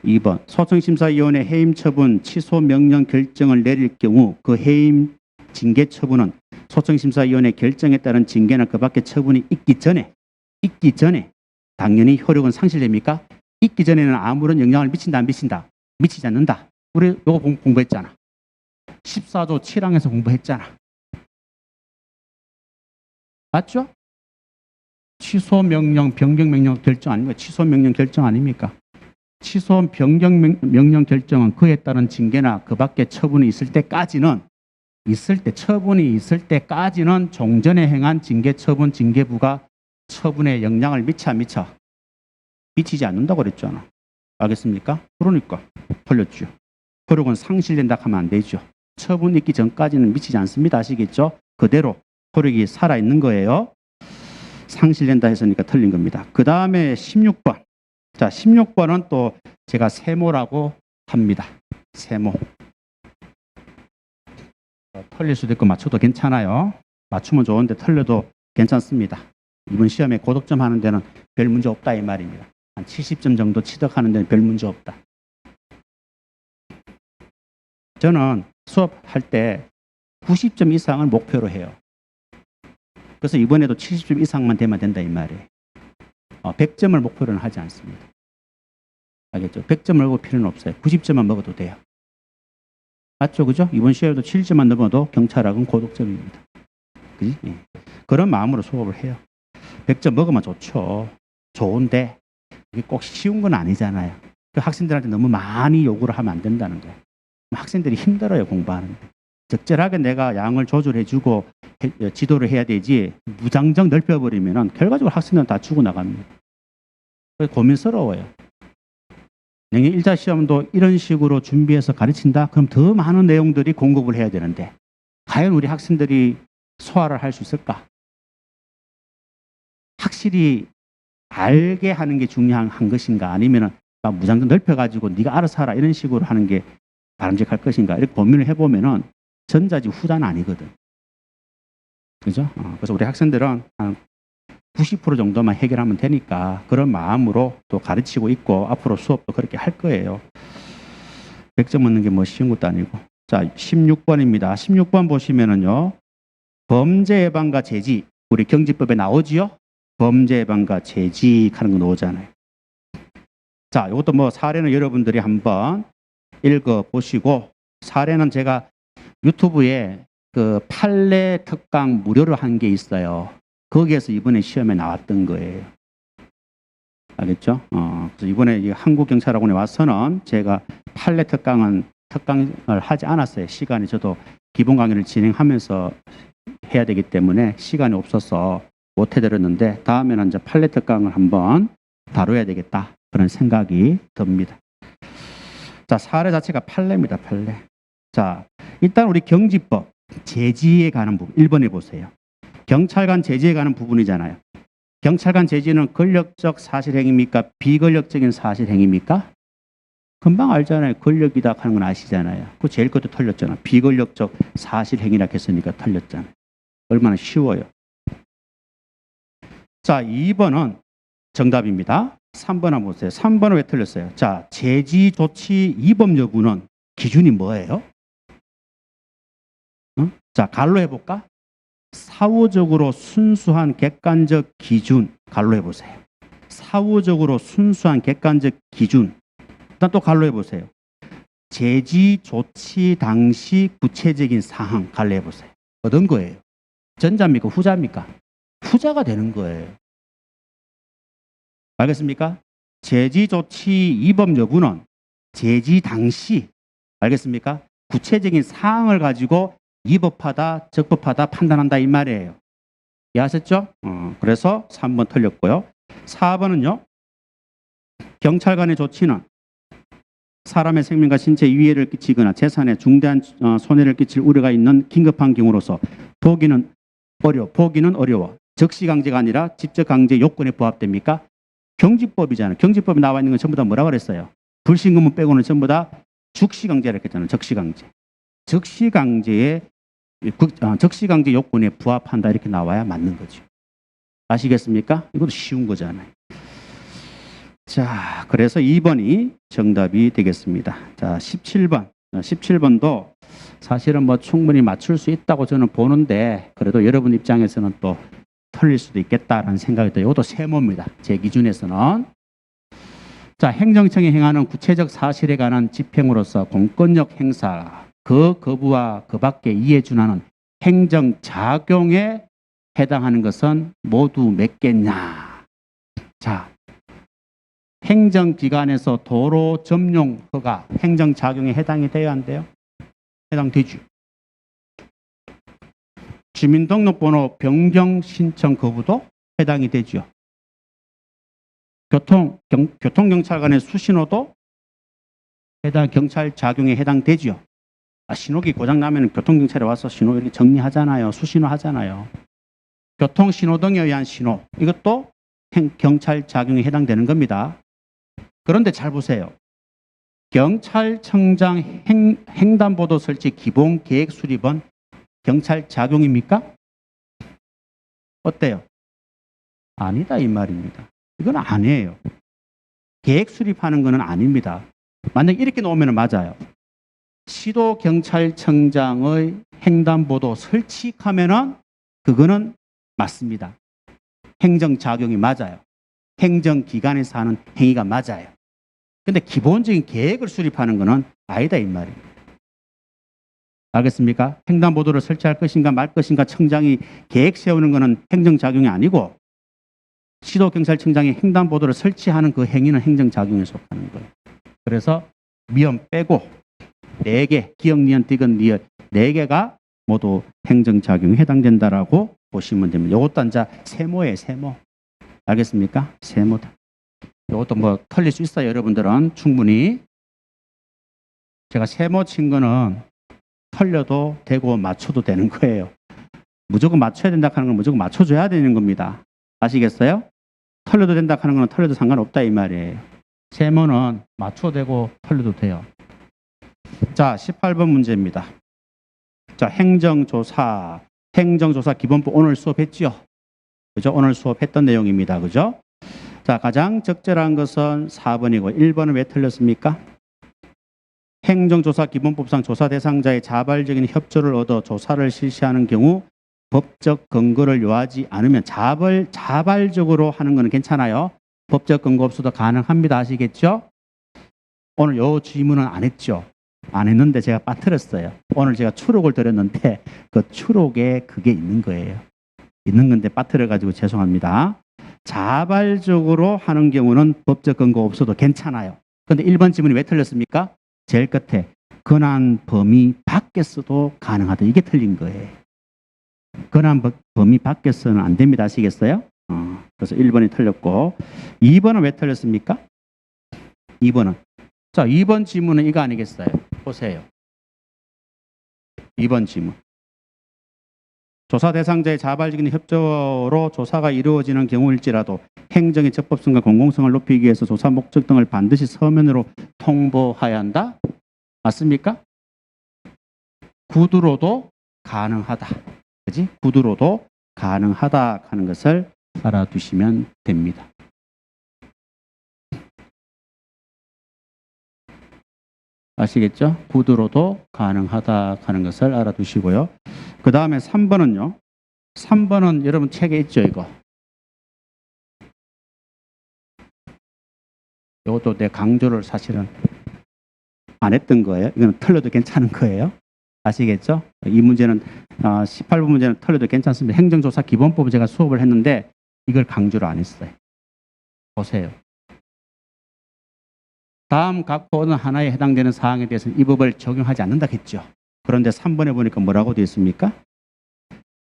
2번 소청심사위원회 해임 처분 취소 명령 결정을 내릴 경우 그 해임 징계 처분은 소청심사위원회 결정에 따른 징계나 그 밖의 처분이 있기 전에 당연히 효력은 상실됩니까? 있기 전에는 아무런 영향을 미친다 안 미친다? 미치지 않는다. 우리 이거 공부했잖아. 14조 7항에서 공부했잖아. 맞죠? 취소 명령, 변경 명령 결정 아닙니까? 취소 명령 결정 아닙니까? 취소 변경 명령 결정은 그에 따른 징계나 그 밖의 처분이 처분이 있을 때까지는 종전에 행한 징계 처분 징계부가 처분에 영향을 미치지 않는다고 그랬잖아. 알겠습니까? 그러니까 틀렸죠. 효력은 상실된다 하면 안 되죠. 처분 있기 전까지는 미치지 않습니다. 아시겠죠? 그대로 효력이 살아있는 거예요. 상실된다 했으니까 틀린 겁니다. 그 다음에 16번. 자, 16번은 또 제가 세모라고 합니다. 세모. 틀릴 수도 있고 맞춰도 괜찮아요. 맞추면 좋은데 틀려도 괜찮습니다. 이번 시험에 고득점 하는 데는 별 문제 없다 이 말입니다. 한 70점 정도 취득하는 데는 별 문제 없다. 저는 수업할 때 90점 이상을 목표로 해요. 그래서 이번에도 70점 이상만 되면 된다 이 말이에요. 100점을 목표로는 하지 않습니다. 알겠죠? 100점을 먹을 필요는 없어요. 90점만 먹어도 돼요. 맞죠? 그죠? 이번 시험에도 7점만 넘어도 경찰학은 고득점입니다. 그지? 예. 그런 마음으로 수업을 해요. 100점 먹으면 좋죠. 좋은데 이게 꼭 쉬운 건 아니잖아요. 그 학생들한테 너무 많이 요구를 하면 안 된다는 거예요. 학생들이 힘들어요, 공부하는데. 적절하게 내가 양을 조절해주고 지도를 해야 되지 무장정 넓혀버리면 결과적으로 학생들은 다 죽어나갑니다. 그래서 고민스러워요. 내년 1차 시험도 이런 식으로 준비해서 가르친다? 그럼 더 많은 내용들이 공급을 해야 되는데 과연 우리 학생들이 소화를 할 수 있을까? 확실히 알게 하는 게 중요한 것인가? 아니면 무장정 넓혀가지고 네가 알아서 하라 이런 식으로 하는 게 바람직할 것인가? 이렇게 고민을 해보면은 전자지 후자는 아니거든. 그죠? 그래서 우리 학생들은 한 90% 정도만 해결하면 되니까 그런 마음으로 또 가르치고 있고 앞으로 수업도 그렇게 할 거예요. 100점 얻는 게 뭐 쉬운 것도 아니고. 자, 16번입니다. 16번 보시면은요. 범죄 예방과 제지. 우리 경지법에 나오지요? 범죄 예방과 제지하는 거 나오잖아요. 자, 이것도 뭐 사례는 여러분들이 한번 읽어 보시고 사례는 제가 유튜브에 그 판례 특강 무료로 한 게 있어요. 거기에서 이번에 시험에 나왔던 거예요. 알겠죠? 그래서 이번에 한국경찰학원에 와서는 제가 판례 특강을 하지 않았어요. 시간이 저도 기본 강의를 진행하면서 해야 되기 때문에 시간이 없어서 못 해드렸는데 다음에는 이제 판례 특강을 한번 다뤄야 되겠다. 그런 생각이 듭니다. 자, 사례 자체가 판례입니다. 판례. 자, 일단 우리 경지법 제지에 관한 부분 1번에 보세요. 경찰관 제지에 관한 부분이잖아요. 경찰관 제지는 권력적 사실행위입니까? 비권력적인 사실행위입니까? 금방 알잖아요. 권력이다 하는 건 아시잖아요. 그 제일 것도 틀렸잖아. 비권력적 사실행위라 했으니까 틀렸잖아요. 얼마나 쉬워요. 자, 2번은 정답입니다. 3번 한번 보세요. 3번은 왜 틀렸어요? 자, 제지 조치 위법 여부는 기준이 뭐예요? 자, 갈로 해볼까? 사후적으로 순수한 객관적 기준. 갈로 해보세요. 사후적으로 순수한 객관적 기준. 일단 또 갈로 해보세요. 제지 조치 당시 구체적인 사항. 갈로 해보세요. 어떤 거예요? 전자입니까? 후자입니까? 후자가 되는 거예요. 알겠습니까? 제지 조치 위법 여부는 제지 당시, 알겠습니까? 구체적인 사항을 가지고 위법하다, 적법하다 판단한다 이 말이에요. 이해하셨죠? 그래서 3번 틀렸고요. 4번은요. 경찰관의 조치는 사람의 생명과 신체에 위해를 끼치거나 재산에 중대한 손해를 끼칠 우려가 있는 긴급한 경우로서 보기는 어려워. 적시강제가 아니라 직접강제 요건에 부합됩니까? 경지법이잖아요. 경지법에 나와 있는 건 전부 다 뭐라 그랬어요? 불신금은 빼고는 전부 다 죽시강제라 했잖아요. 적시강제. 적시강제 요건에 부합한다 이렇게 나와야 맞는 거죠. 아시겠습니까? 이것도 쉬운 거잖아요. 자, 그래서 2번이 정답이 되겠습니다. 자, 17번. 17번도 사실은 뭐 충분히 맞출 수 있다고 저는 보는데 그래도 여러분 입장에서는 또 틀릴 수도 있겠다라는 생각이 들어요. 이것도 세모입니다. 제 기준에서는. 자, 행정청이 행하는 구체적 사실에 관한 집행으로서 공권력 행사, 그 거부와 그 밖에 이해 준하는 행정작용에 해당하는 것은 모두 몇 개냐. 자, 행정기관에서 도로 점용 허가, 행정작용에 해당이 돼야 안 돼요? 해당되죠. 주민등록번호 변경 신청 거부도 해당이 되죠. 교통경찰관의 수신호도 해당 경찰 작용에 해당되죠. 신호기 고장 나면 교통경찰에 와서 신호 이렇게 정리하잖아요. 수신호 하잖아요. 교통신호등에 의한 신호 이것도 경찰 작용에 해당되는 겁니다. 그런데 잘 보세요. 경찰청장 횡단보도 설치 기본 계획 수립은 경찰 작용입니까? 어때요? 아니다 이 말입니다. 이건 아니에요. 계획 수립하는 것은 아닙니다. 만약 이렇게 놓으면 맞아요. 시도경찰청장의 횡단보도 설치하면은 그거는 맞습니다. 행정작용이 맞아요. 행정기관에서 하는 행위가 맞아요. 근데 기본적인 계획을 수립하는 것은 아니다 이 말입니다. 알겠습니까? 횡단보도를 설치할 것인가 말 것인가 청장이 계획 세우는 것은 행정작용이 아니고 시도경찰청장이 횡단보도를 설치하는 그 행위는 행정작용에 속하는 거예요. 그래서 미연 빼고 4개, 기억, 니은, 디귿, 리을 4개가 모두 행정작용에 해당된다라고 보시면 됩니다. 이것도 이제 세모예요, 세모. 알겠습니까? 세모다. 이것도 뭐 틀릴 수 있어요, 여러분들은 충분히. 제가 세모 친 거는 틀려도 되고 맞춰도 되는 거예요. 무조건 맞춰야 된다 하는 건 무조건 맞춰줘야 되는 겁니다. 아시겠어요? 틀려도 된다 하는 건 틀려도 상관없다 이 말이에요. 세모는 맞춰도 되고 틀려도 돼요. 자, 18번 문제입니다. 자, 행정조사 기본법 오늘 수업했죠? 그죠? 오늘 수업했던 내용입니다. 그죠? 자, 가장 적절한 것은 4번이고 1번은 왜 틀렸습니까? 행정조사 기본법상 조사 대상자의 자발적인 협조를 얻어 조사를 실시하는 경우 법적 근거를 요하지 않으면 자발적으로 하는 것은 괜찮아요. 법적 근거 없어도 가능합니다. 아시겠죠? 오늘 요 질문은 안 했죠. 안 했는데 제가 빠뜨렸어요. 오늘 제가 추록을 드렸는데 그 추록에 그게 있는 거예요. 있는 건데 빠뜨려가지고 죄송합니다. 자발적으로 하는 경우는 법적 근거 없어도 괜찮아요. 그런데 1번 질문이 왜 틀렸습니까? 제일 끝에 권한 범위 밖에서도 가능하다. 이게 틀린 거예요. 권한 범위 밖에서는 안 됩니다. 아시겠어요? 그래서 1번이 틀렸고 2번은 왜 틀렸습니까? 2번은. 자, 2번 지문은 이거 아니겠어요? 보세요. 2번 지문. 조사 대상자의 자발적인 협조로 조사가 이루어지는 경우일지라도 행정의 적법성과 공공성을 높이기 위해서 조사 목적 등을 반드시 서면으로 통보해야 한다. 맞습니까? 구두로도 가능하다. 그지? 구두로도 가능하다 하는 것을 알아두시면 됩니다. 아시겠죠? 구두로도 가능하다 하는 것을 알아두시고요. 그 다음에 3번은요. 3번은 여러분 책에 있죠, 이거. 이것도 내 강조를 사실은 안 했던 거예요. 이거는 틀려도 괜찮은 거예요. 아시겠죠? 이 문제는 18번 문제는 틀려도 괜찮습니다. 행정조사 기본법을 제가 수업을 했는데 이걸 강조를 안 했어요. 보세요. 다음 각 어느 하나에 해당되는 사항에 대해서는 이 법을 적용하지 않는다 했죠. 그런데 3번에 보니까 뭐라고 되어 있습니까?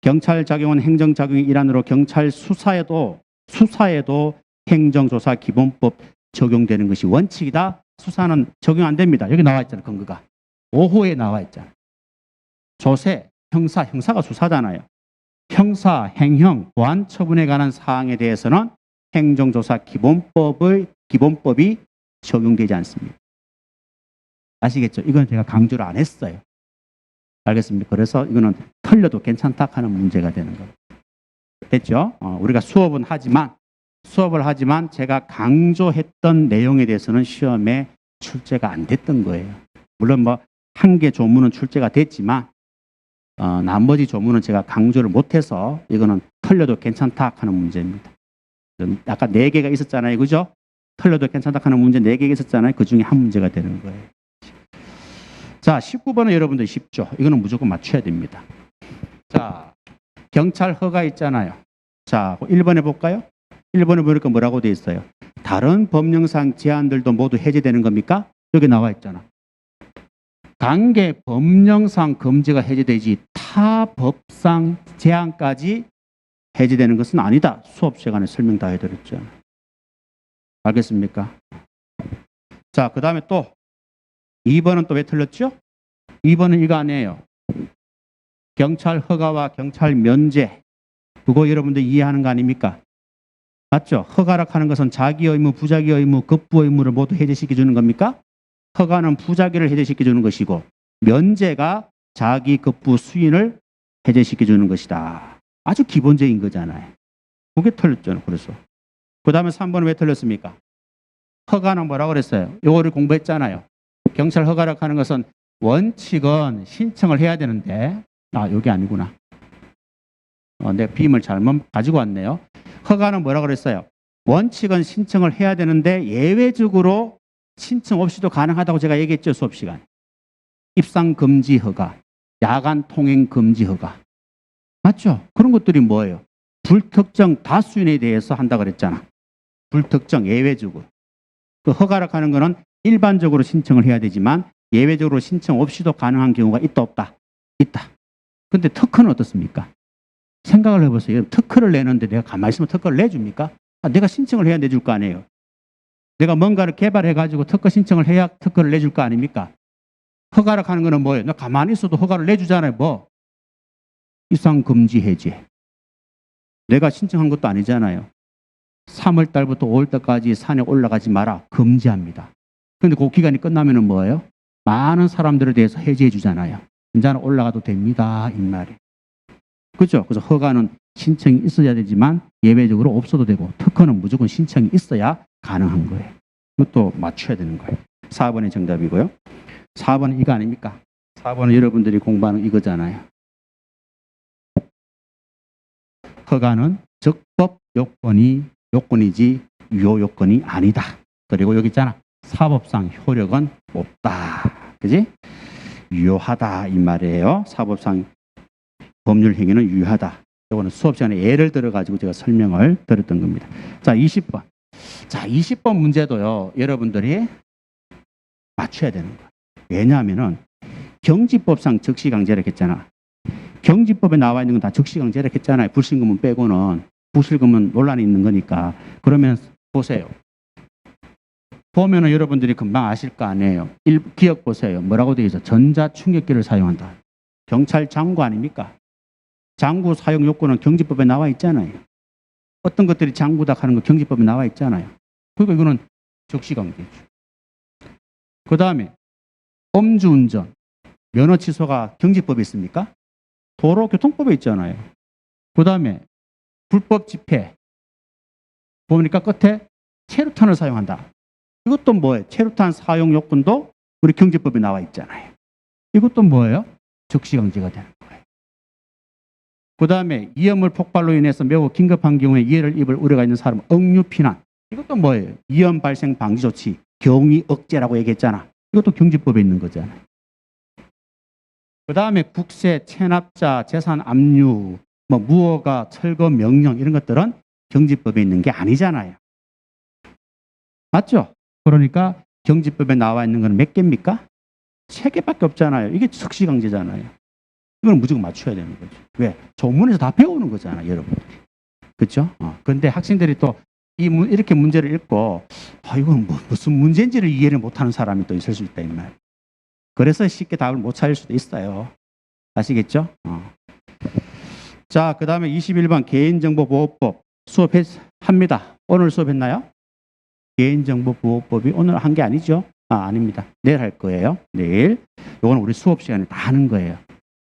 경찰 작용은 행정 작용의 일환으로 경찰 수사에도 행정조사 기본법 적용되는 것이 원칙이다. 수사는 적용 안 됩니다. 여기 나와 있잖아요. 근거가. 5호에 나와 있잖아요. 조세, 형사가 수사잖아요. 형사, 행형, 보안 처분에 관한 사항에 대해서는 행정조사 기본법이 적용되지 않습니다. 아시겠죠? 이건 제가 강조를 안 했어요. 알겠습니까? 그래서 이거는 틀려도 괜찮다 하는 문제가 되는 거예요. 됐죠? 우리가 수업을 하지만 제가 강조했던 내용에 대해서는 시험에 출제가 안 됐던 거예요. 물론 뭐 한 개 조문은 출제가 됐지만 나머지 조문은 제가 강조를 못해서 이거는 틀려도 괜찮다 하는 문제입니다. 아까 4개가 있었잖아요. 그죠? 틀려도 괜찮다 하는 문제 4개가 있었잖아요. 그 중에 한 문제가 되는 거예요. 자, 19번은 여러분들 쉽죠? 이거는 무조건 맞춰야 됩니다. 자, 경찰 허가 있잖아요. 자, 1번에 볼까요? 1번에 보니까 뭐라고 되어 있어요? 다른 법령상 제한들도 모두 해제되는 겁니까? 여기 나와 있잖아. 관계 법령상 금지가 해제되지 타 법상 제한까지 해제되는 것은 아니다. 수업 시간에 설명 다 해드렸죠. 알겠습니까? 자, 그 다음에 또 2번은 또 왜 틀렸죠? 2번은 이거 아니에요. 경찰 허가와 경찰 면제. 그거 여러분들 이해하는 거 아닙니까? 맞죠? 허가라 하는 것은 자기 의무, 부자기 의무, 급부 의무를 모두 해제시켜 주는 겁니까? 허가는 부자기를 해제시켜 주는 것이고 면제가 자기 급부 수인을 해제시켜 주는 것이다. 아주 기본적인 거잖아요. 그게 틀렸죠. 그래서. 그 다음에 3번은 왜 틀렸습니까? 허가는 뭐라고 그랬어요? 요거를 공부했잖아요. 경찰 허가라 하는 것은 원칙은 신청을 해야 되는데 여기 아니구나. 내 빔을 잘못 가지고 왔네요. 허가는 뭐라고 그랬어요? 원칙은 신청을 해야 되는데 예외적으로 신청 없이도 가능하다고 제가 얘기했죠. 수업 시간. 입상 금지 허가, 야간 통행 금지 허가. 맞죠? 그런 것들이 뭐예요? 불특정 다수인에 대해서 한다고 그랬잖아. 불특정 예외적으로. 그 허가라 하는 거는 일반적으로 신청을 해야 되지만 예외적으로 신청 없이도 가능한 경우가 있다 없다? 있다. 근데 특허는 어떻습니까? 생각을 해보세요. 특허를 내는데 내가 가만히 있으면 특허를 내줍니까? 내가 신청을 해야 내줄 거 아니에요. 내가 뭔가를 개발해가지고 특허 신청을 해야 특허를 내줄 거 아닙니까? 허가라 하는 거는 뭐예요? 나 가만히 있어도 허가를 내주잖아요. 뭐? 이상 금지 해제. 내가 신청한 것도 아니잖아요. 3월 달부터 5월 달까지 산에 올라가지 마라. 금지합니다. 그런데 그 기간이 끝나면은 뭐예요? 많은 사람들에 대해서 해제해 주잖아요. 이제는 올라가도 됩니다. 이 말이에요. 그렇죠? 그래서 허가는 신청이 있어야 되지만 예외적으로 없어도 되고 특허는 무조건 신청이 있어야 가능한 거예요. 이것도 맞춰야 되는 거예요. 4번이 정답이고요. 4번은 이거 아닙니까? 4번은 여러분들이 공부하는 이거잖아요. 허가는 적법 요건이지 유효 요건이 아니다. 그리고 여기 있잖아. 사법상 효력은 없다. 그지? 유효하다 이 말이에요. 사법상 법률 행위는 유효하다. 이거는 수업 시간에 예를 들어 가지고 제가 설명을 드렸던 겁니다. 자, 20번. 자, 20번 문제도요. 여러분들이 맞춰야 되는 거예요. 왜냐하면은 경지법상 적시강제라고 했잖아. 경지법에 나와 있는 건 다 적시강제라고 했잖아요. 불신금은 빼고는. 부실금은 논란이 있는 거니까. 그러면 보세요. 보면은 여러분들이 금방 아실 거 아니에요. 기억 보세요. 뭐라고 되어 있어? 전자충격기를 사용한다. 경찰 장구 아닙니까? 장구 사용 요건은 경제법에 나와 있잖아요. 어떤 것들이 장구다 하는 거 경제법에 나와 있잖아요. 그러니까 이거는 적시강제죠. 그 다음에 음주운전, 면허 취소가 경제법에 있습니까? 도로교통법에 있잖아요. 그 다음에 불법 집회, 보니까 끝에 체류탄을 사용한다. 이것도 뭐예요? 체류탄 사용 요건도 우리 경제법에 나와 있잖아요. 이것도 뭐예요? 적시강제가 되는 거예요. 그 다음에 위험물 폭발로 인해서 매우 긴급한 경우에 이해를 입을 우려가 있는 사람 억류피난. 이것도 뭐예요? 위험 발생 방지 조치, 경위 억제라고 얘기했잖아. 이것도 경제법에 있는 거잖아요. 그 다음에 국세, 체납자, 재산 압류, 뭐 무허가, 철거 명령 이런 것들은 경제법에 있는 게 아니잖아요. 맞죠? 그러니까 경제법에 나와 있는 건 몇 개입니까? 3개밖에 없잖아요. 이게 적시강제잖아요. 이건 무조건 맞춰야 되는 거죠. 왜? 조문에서 다 배우는 거잖아요, 여러분들이. 그렇죠? 그런데 학생들이 또 이렇게 문제를 읽고 이건 무슨 문제인지를 이해를 못하는 사람이 또 있을 수 있다 이 말. 그래서 쉽게 답을 못 찾을 수도 있어요. 아시겠죠? 자, 그 다음에 21번 개인정보보호법 수업합니다. 오늘 수업했나요? 개인정보보호법이 오늘 한 게 아니죠? 아닙니다. 내일 할 거예요. 내일. 이건 우리 수업 시간에 다 하는 거예요.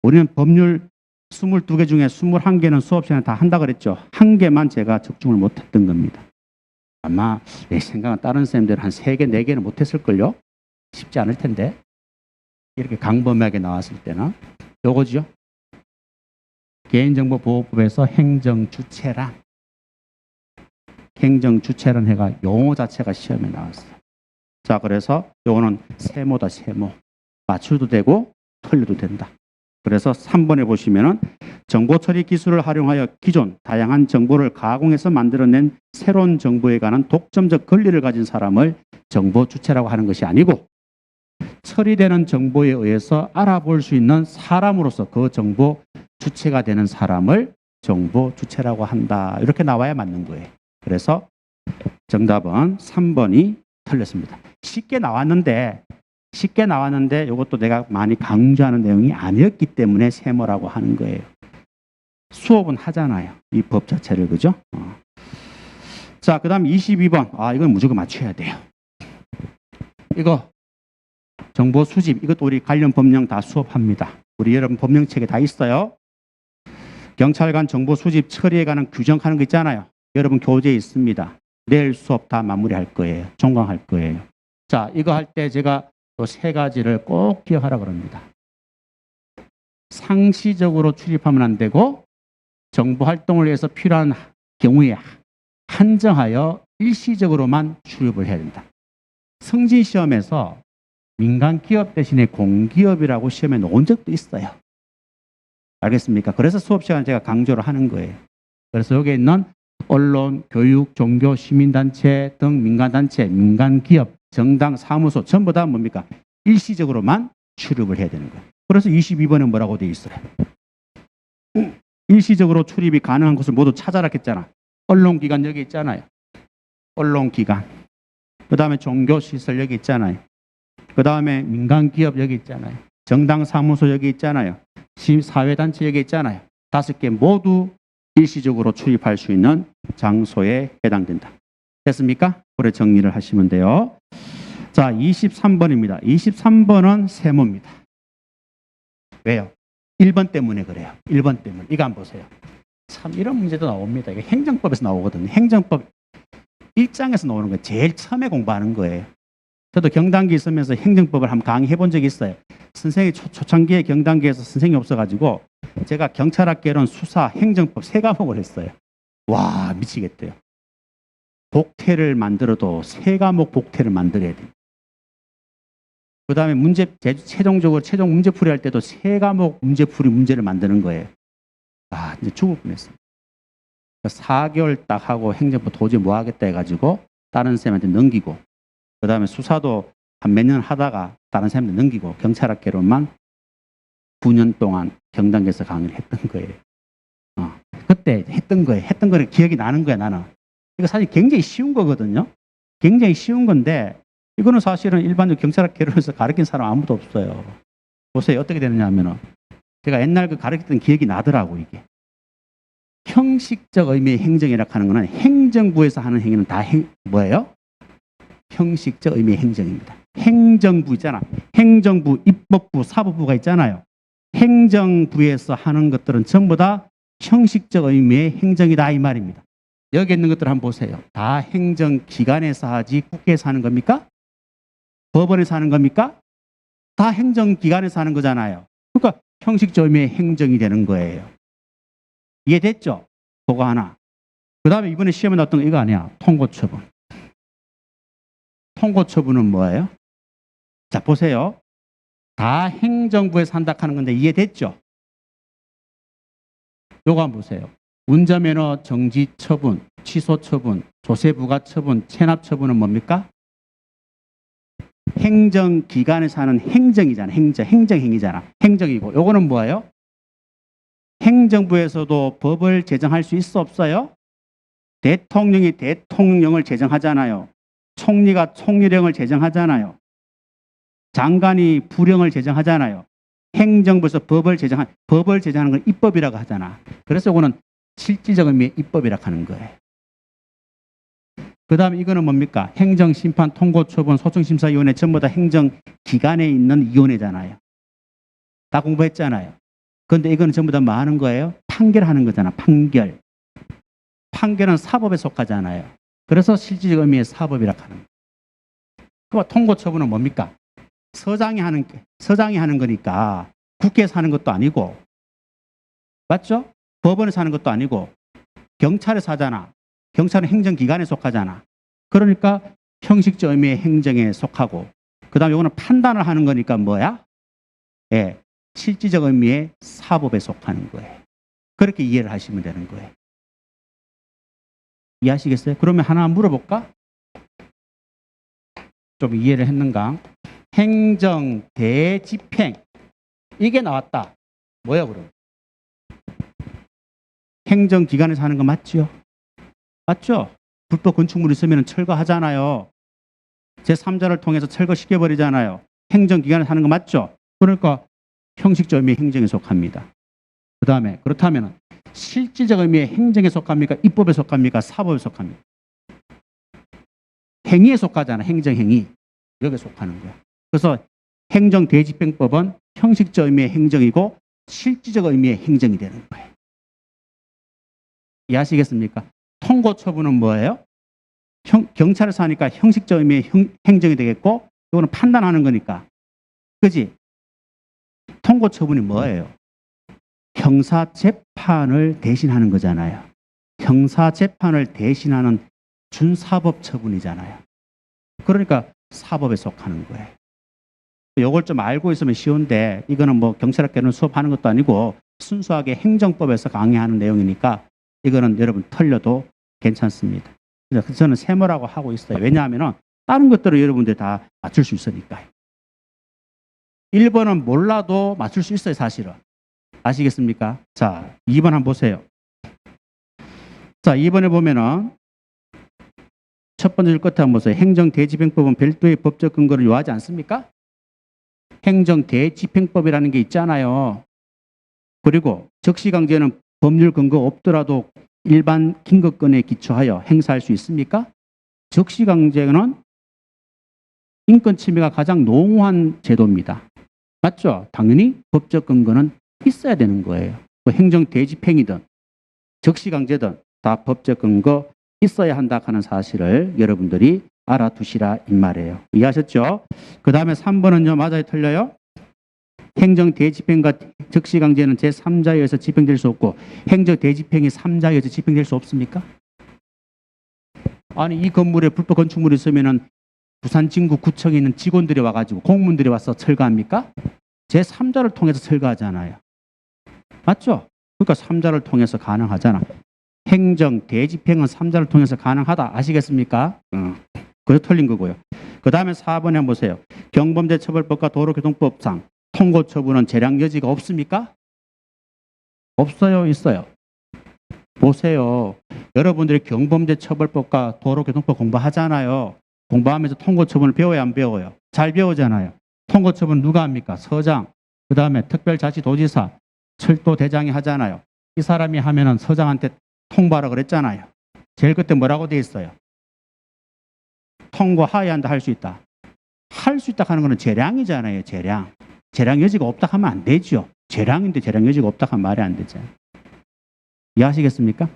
우리는 법률 22개 중에 21개는 수업 시간에 다 한다 그랬죠. 1개만 제가 적중을 못했던 겁니다. 아마 내 생각은 다른 선생님들은 한 3개, 4개는 못했을걸요? 쉽지 않을 텐데. 이렇게 강범하게 나왔을 때는. 요거죠. 개인정보보호법에서 행정주체란 해가 용어 자체가 시험에 나왔어요. 자, 그래서 요거는 세모다, 세모. 맞춰도 되고 틀려도 된다. 그래서 3번에 보시면은 정보 처리 기술을 활용하여 기존 다양한 정보를 가공해서 만들어낸 새로운 정보에 관한 독점적 권리를 가진 사람을 정보 주체라고 하는 것이 아니고 처리되는 정보에 의해서 알아볼 수 있는 사람으로서 그 정보 주체가 되는 사람을 정보 주체라고 한다. 이렇게 나와야 맞는 거예요. 그래서 정답은 3번이 틀렸습니다. 쉽게 나왔는데 이것도 내가 많이 강조하는 내용이 아니었기 때문에 세모라고 하는 거예요. 수업은 하잖아요. 이 법 자체를. 그죠? 자, 그 다음 22번. 이건 무조건 맞춰야 돼요. 이거 정보 수집. 이것도 우리 관련 법령 다 수업합니다. 우리 여러분 법령책에 다 있어요. 경찰관 정보 수집 처리에 관한 규정하는 거 있잖아요. 여러분 교재에 있습니다. 내일 수업 다 마무리할 거예요. 종강할 거예요. 자, 이거 할 때 제가 또 3가지를 꼭 기억하라 그럽니다. 상시적으로 출입하면 안 되고 정보 활동을 위해서 필요한 경우에 한정하여 일시적으로만 출입을 해야 된다. 성진시험에서 민간 기업 대신에 공기업이라고 시험에 놓은 적도 있어요. 알겠습니까? 그래서 수업 시간에 제가 강조를 하는 거예요. 그래서 여기에 있는 언론, 교육, 종교, 시민단체 등 민간단체, 민간기업, 정당, 사무소 전부 다 뭡니까? 일시적으로만 출입을 해야 되는 거예요. 그래서 22번에 뭐라고 되어 있어요? 일시적으로 출입이 가능한 곳을 모두 찾아라 했잖아. 언론기관 여기 있잖아요. 언론기관. 그 다음에 종교시설 여기 있잖아요. 그 다음에 민간기업 여기 있잖아요. 정당, 사무소 여기 있잖아요. 사회단체 여기 있잖아요. 5개 모두 일시적으로 출입할 수 있는 장소에 해당된다. 됐습니까? 그래 정리를 하시면 돼요. 자, 23번입니다. 23번은 세모입니다. 왜요? 1번 때문에 그래요. 1번 때문에. 이거 한번 보세요. 참 이런 문제도 나옵니다. 이게 행정법에서 나오거든요. 행정법 1장에서 나오는 거예요. 제일 처음에 공부하는 거예요. 저도 경단기 있으면서 행정법을 한번 강의해 본 적이 있어요. 선생님이 초창기에 경단기에서 선생님이 없어가지고 제가 경찰학개론, 수사, 행정법 3과목을 했어요. 와, 미치겠대요. 복태를 만들어도 3과목 복태를 만들어야 돼요. 그 다음에 최종적으로 최종 문제풀이 할 때도 3과목 문제를 만드는 거예요. 이제 죽을 뻔했어요. 4개월 딱 하고 행정법 도저히 뭐 하겠다 해가지고 다른 쌤한테 넘기고 그 다음에 수사도 한 몇 년 하다가 다른 사람들 넘기고 경찰학개론만 9년 동안 경단계에서 강의를 했던 거예요. 그때 했던 거는 기억이 나는 거야, 나는. 이거 사실 굉장히 쉬운 거거든요. 굉장히 쉬운 건데 이거는 사실은 일반적 경찰학개론에서 가르친 사람 아무도 없어요. 보세요. 어떻게 되느냐 하면은 제가 옛날 그 가르쳤던 기억이 나더라고 이게. 형식적 의미의 행정이라고 하는 거는 행정부에서 하는 행위는 다 뭐예요? 형식적 의미의 행정입니다. 행정부 있잖아. 행정부, 입법부, 사법부가 있잖아요. 행정부에서 하는 것들은 전부 다 형식적 의미의 행정이다 이 말입니다. 여기 있는 것들 한번 보세요. 다 행정기관에서 하지 국회에서 하는 겁니까? 법원에서 하는 겁니까? 다 행정기관에서 하는 거잖아요. 그러니까 형식적 의미의 행정이 되는 거예요. 이해됐죠? 그거 하나. 그 다음에 이번에 시험에 나왔던 거 이거 아니야. 통고처분. 통고처분은 뭐예요? 자, 보세요. 다 행정부에서 한다 하는 건데 이해됐죠? 요거 한번 보세요. 운전면허 정지 처분, 취소 처분, 조세 부과 처분, 체납 처분은 뭡니까? 행정기관에서 하는 행정이잖아. 행정행위잖아. 행정이고. 요거는 뭐예요? 행정부에서도 법을 제정할 수 있어 없어요? 대통령이 대통령령을 제정하잖아요. 총리가 총리령을 제정하잖아요. 장관이 부령을 제정하잖아요. 행정부에서 법을 제정하는 건 입법이라고 하잖아. 그래서 이거는 실질적 의미의 입법이라고 하는 거예요. 그 다음에 이거는 뭡니까? 행정심판, 통고처분, 소청심사위원회 전부 다 행정기관에 있는 위원회잖아요. 다 공부했잖아요. 그런데 이거는 전부 다 뭐 하는 거예요? 판결하는 거잖아. 판결. 판결은 사법에 속하잖아요. 그래서 실질적 의미의 사법이라고 하는 거예요. 그럼 통고처분은 뭡니까? 서장이 하는 거니까 국회에서 하는 것도 아니고, 맞죠? 법원에서 하는 것도 아니고, 경찰에서 하잖아. 경찰은 행정기관에 속하잖아. 그러니까 형식적 의미의 행정에 속하고, 그 다음에 이거는 판단을 하는 거니까 뭐야? 예, 실질적 의미의 사법에 속하는 거예요. 그렇게 이해를 하시면 되는 거예요. 이해하시겠어요? 그러면 하나 물어볼까? 좀 이해를 했는가? 행정, 대집행. 이게 나왔다. 뭐야, 그럼? 행정기관에서 하는 거 맞죠? 맞죠? 불법 건축물이 있으면 철거하잖아요. 제3자를 통해서 철거시켜버리잖아요. 행정기관에서 하는 거 맞죠? 그러니까 형식적 의미의 행정에 속합니다. 그 다음에 그렇다면 실질적 의미의 행정에 속합니까? 입법에 속합니까? 사법에 속합니까? 행위에 속하잖아. 행정행위. 여기에 속하는 거야. 그래서 행정대집행법은 형식적 의미의 행정이고 실질적 의미의 행정이 되는 거예요. 이해하시겠습니까? 통고처분은 뭐예요? 경찰에서 하니까 형식적 의미의 행정이 되겠고, 이거는 판단하는 거니까. 그지? 통고처분이 뭐예요? 형사재판을 대신하는 거잖아요. 형사재판을 대신하는 준사법처분이잖아요. 그러니까 사법에 속하는 거예요. 이걸 좀 알고 있으면 쉬운데, 이거는 뭐 경찰학교는 수업하는 것도 아니고 순수하게 행정법에서 강의하는 내용이니까 이거는 여러분 털려도 괜찮습니다. 그래서 저는 세모라고 하고 있어요. 왜냐하면 다른 것들을 여러분들이 다 맞출 수 있으니까요. 1번은 몰라도 맞출 수 있어요, 사실은. 아시겠습니까? 자, 2번 한번 보세요. 자, 2번에 보면은 첫 번째 줄 끝에 한번 보세요. 행정대집행법은 별도의 법적 근거를 요하지 않습니까? 행정대집행법이라는 게 있잖아요. 그리고 적시강제는 법률 근거 없더라도 일반 긴급권에 기초하여 행사할 수 있습니까? 적시강제는 인권 침해가 가장 농후한 제도입니다. 맞죠? 당연히 법적 근거는 있어야 되는 거예요. 뭐 행정대집행이든 적시강제든 다 법적 근거 있어야 한다 하는 사실을 여러분들이 알아두시라 이 말이에요. 이해하셨죠? 그 다음에 3번은요. 맞아요? 틀려요? 행정대집행과 적시강제는 제3자에 의해서 집행될 수 없고 행정대집행이 3자에 의해서 집행될 수 없습니까? 아니 이 건물에 불법 건축물이 있으면 부산진구구청에 있는 직원들이 와가지고 공무원들이 와서 철거합니까? 제3자를 통해서 철거하잖아요. 맞죠? 그러니까 3자를 통해서 가능하잖아. 행정대집행은 3자를 통해서 가능하다. 아시겠습니까? 그래서 틀린 거고요. 그 다음에 4번에 한번 보세요. 경범죄처벌법과 도로교통법상 통고처분은 재량 여지가 없습니까? 없어요? 있어요? 보세요. 여러분들이 경범죄처벌법과 도로교통법 공부하잖아요. 공부하면서 통고처분을 배워야 안 배워요? 잘 배우잖아요. 통고처분 누가 합니까? 서장, 그 다음에 특별자치도지사, 철도대장이 하잖아요. 이 사람이 하면은 서장한테 통보하라 그랬잖아요. 제일 그때 뭐라고 돼 있어요? 통고하여야 한다, 할 수 있다. 할 수 있다 하는 거는 재량이잖아요. 재량. 재량 여지가 없다 하면 안 되죠. 재량인데 재량 여지가 없다 하면 말이 안 되죠. 이해하시겠습니까?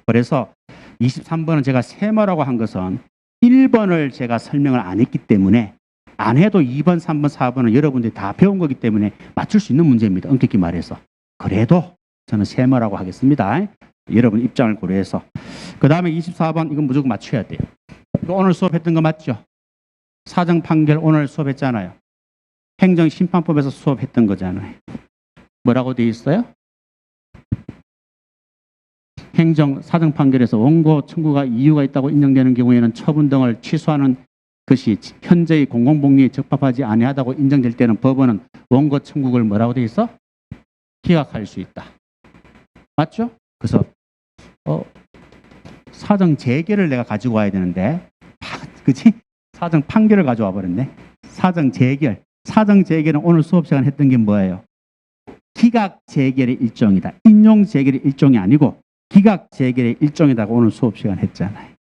그래서 23번은 제가 세모라고 한 것은 1번을 제가 설명을 안 했기 때문에 안 해도 2번, 3번, 4번은 여러분들이 다 배운 거기 때문에 맞출 수 있는 문제입니다. 엄격히 말해서. 그래도 저는 세모라고 하겠습니다. 여러분 입장을 고려해서. 그 다음에 24번 이건 무조건 맞춰야 돼요. 이거 오늘 수업했던 거 맞죠? 사정 판결 오늘 수업했잖아요. 행정심판법에서 수업했던 거잖아요. 뭐라고 돼 있어요? 행정 사정 판결에서 원고 청구가 이유가 있다고 인정되는 경우에는 처분 등을 취소하는 것이 현재의 공공복리에 적합하지 아니하다고 인정될 때는 법원은 원고 청구를 뭐라고 돼 있어? 기각할 수 있다. 맞죠? 그래서 사정 재결을 내가 가지고 와야 되는데, 그치? 사정 판결을 가져와 버렸네. 사정 재결. 사정 재결은 오늘 수업 시간 했던 게 뭐예요? 기각 재결의 일종이다. 인용 재결의 일종이 아니고 기각 재결의 일종이다고 오늘 수업 시간 했잖아요.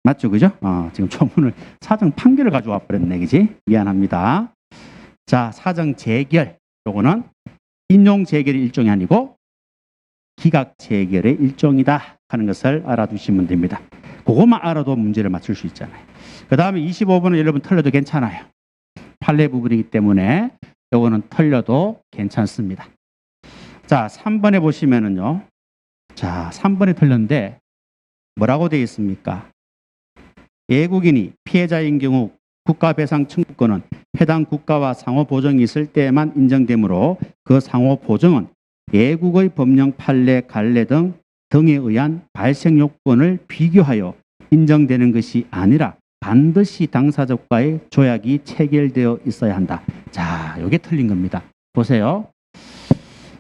맞죠? 그죠? 지금 초문을 사정 판결을 가져와 버렸네. 그지? 미안합니다. 자, 사정 재결. 요거는 인용 재결의 일종이 아니고 기각 재결의 일종이다 하는 것을 알아두시면 됩니다. 그것만 알아도 문제를 맞출 수 있잖아요. 그 다음에 25번은 여러분 틀려도 괜찮아요. 판례 부분이기 때문에 요거는 틀려도 괜찮습니다. 자, 3번에 보시면은요. 자, 3번에 틀렸는데 뭐라고 되어 있습니까? 외국인이 피해자인 경우 국가배상 청구권은 해당 국가와 상호보정이 있을 때만 인정되므로 그 상호보정은 외국의 법령 판례, 관례 등에 의한 발생 요건을 비교하여 인정되는 것이 아니라 반드시 당사자과의 조약이 체결되어 있어야 한다. 자, 이게 틀린 겁니다. 보세요.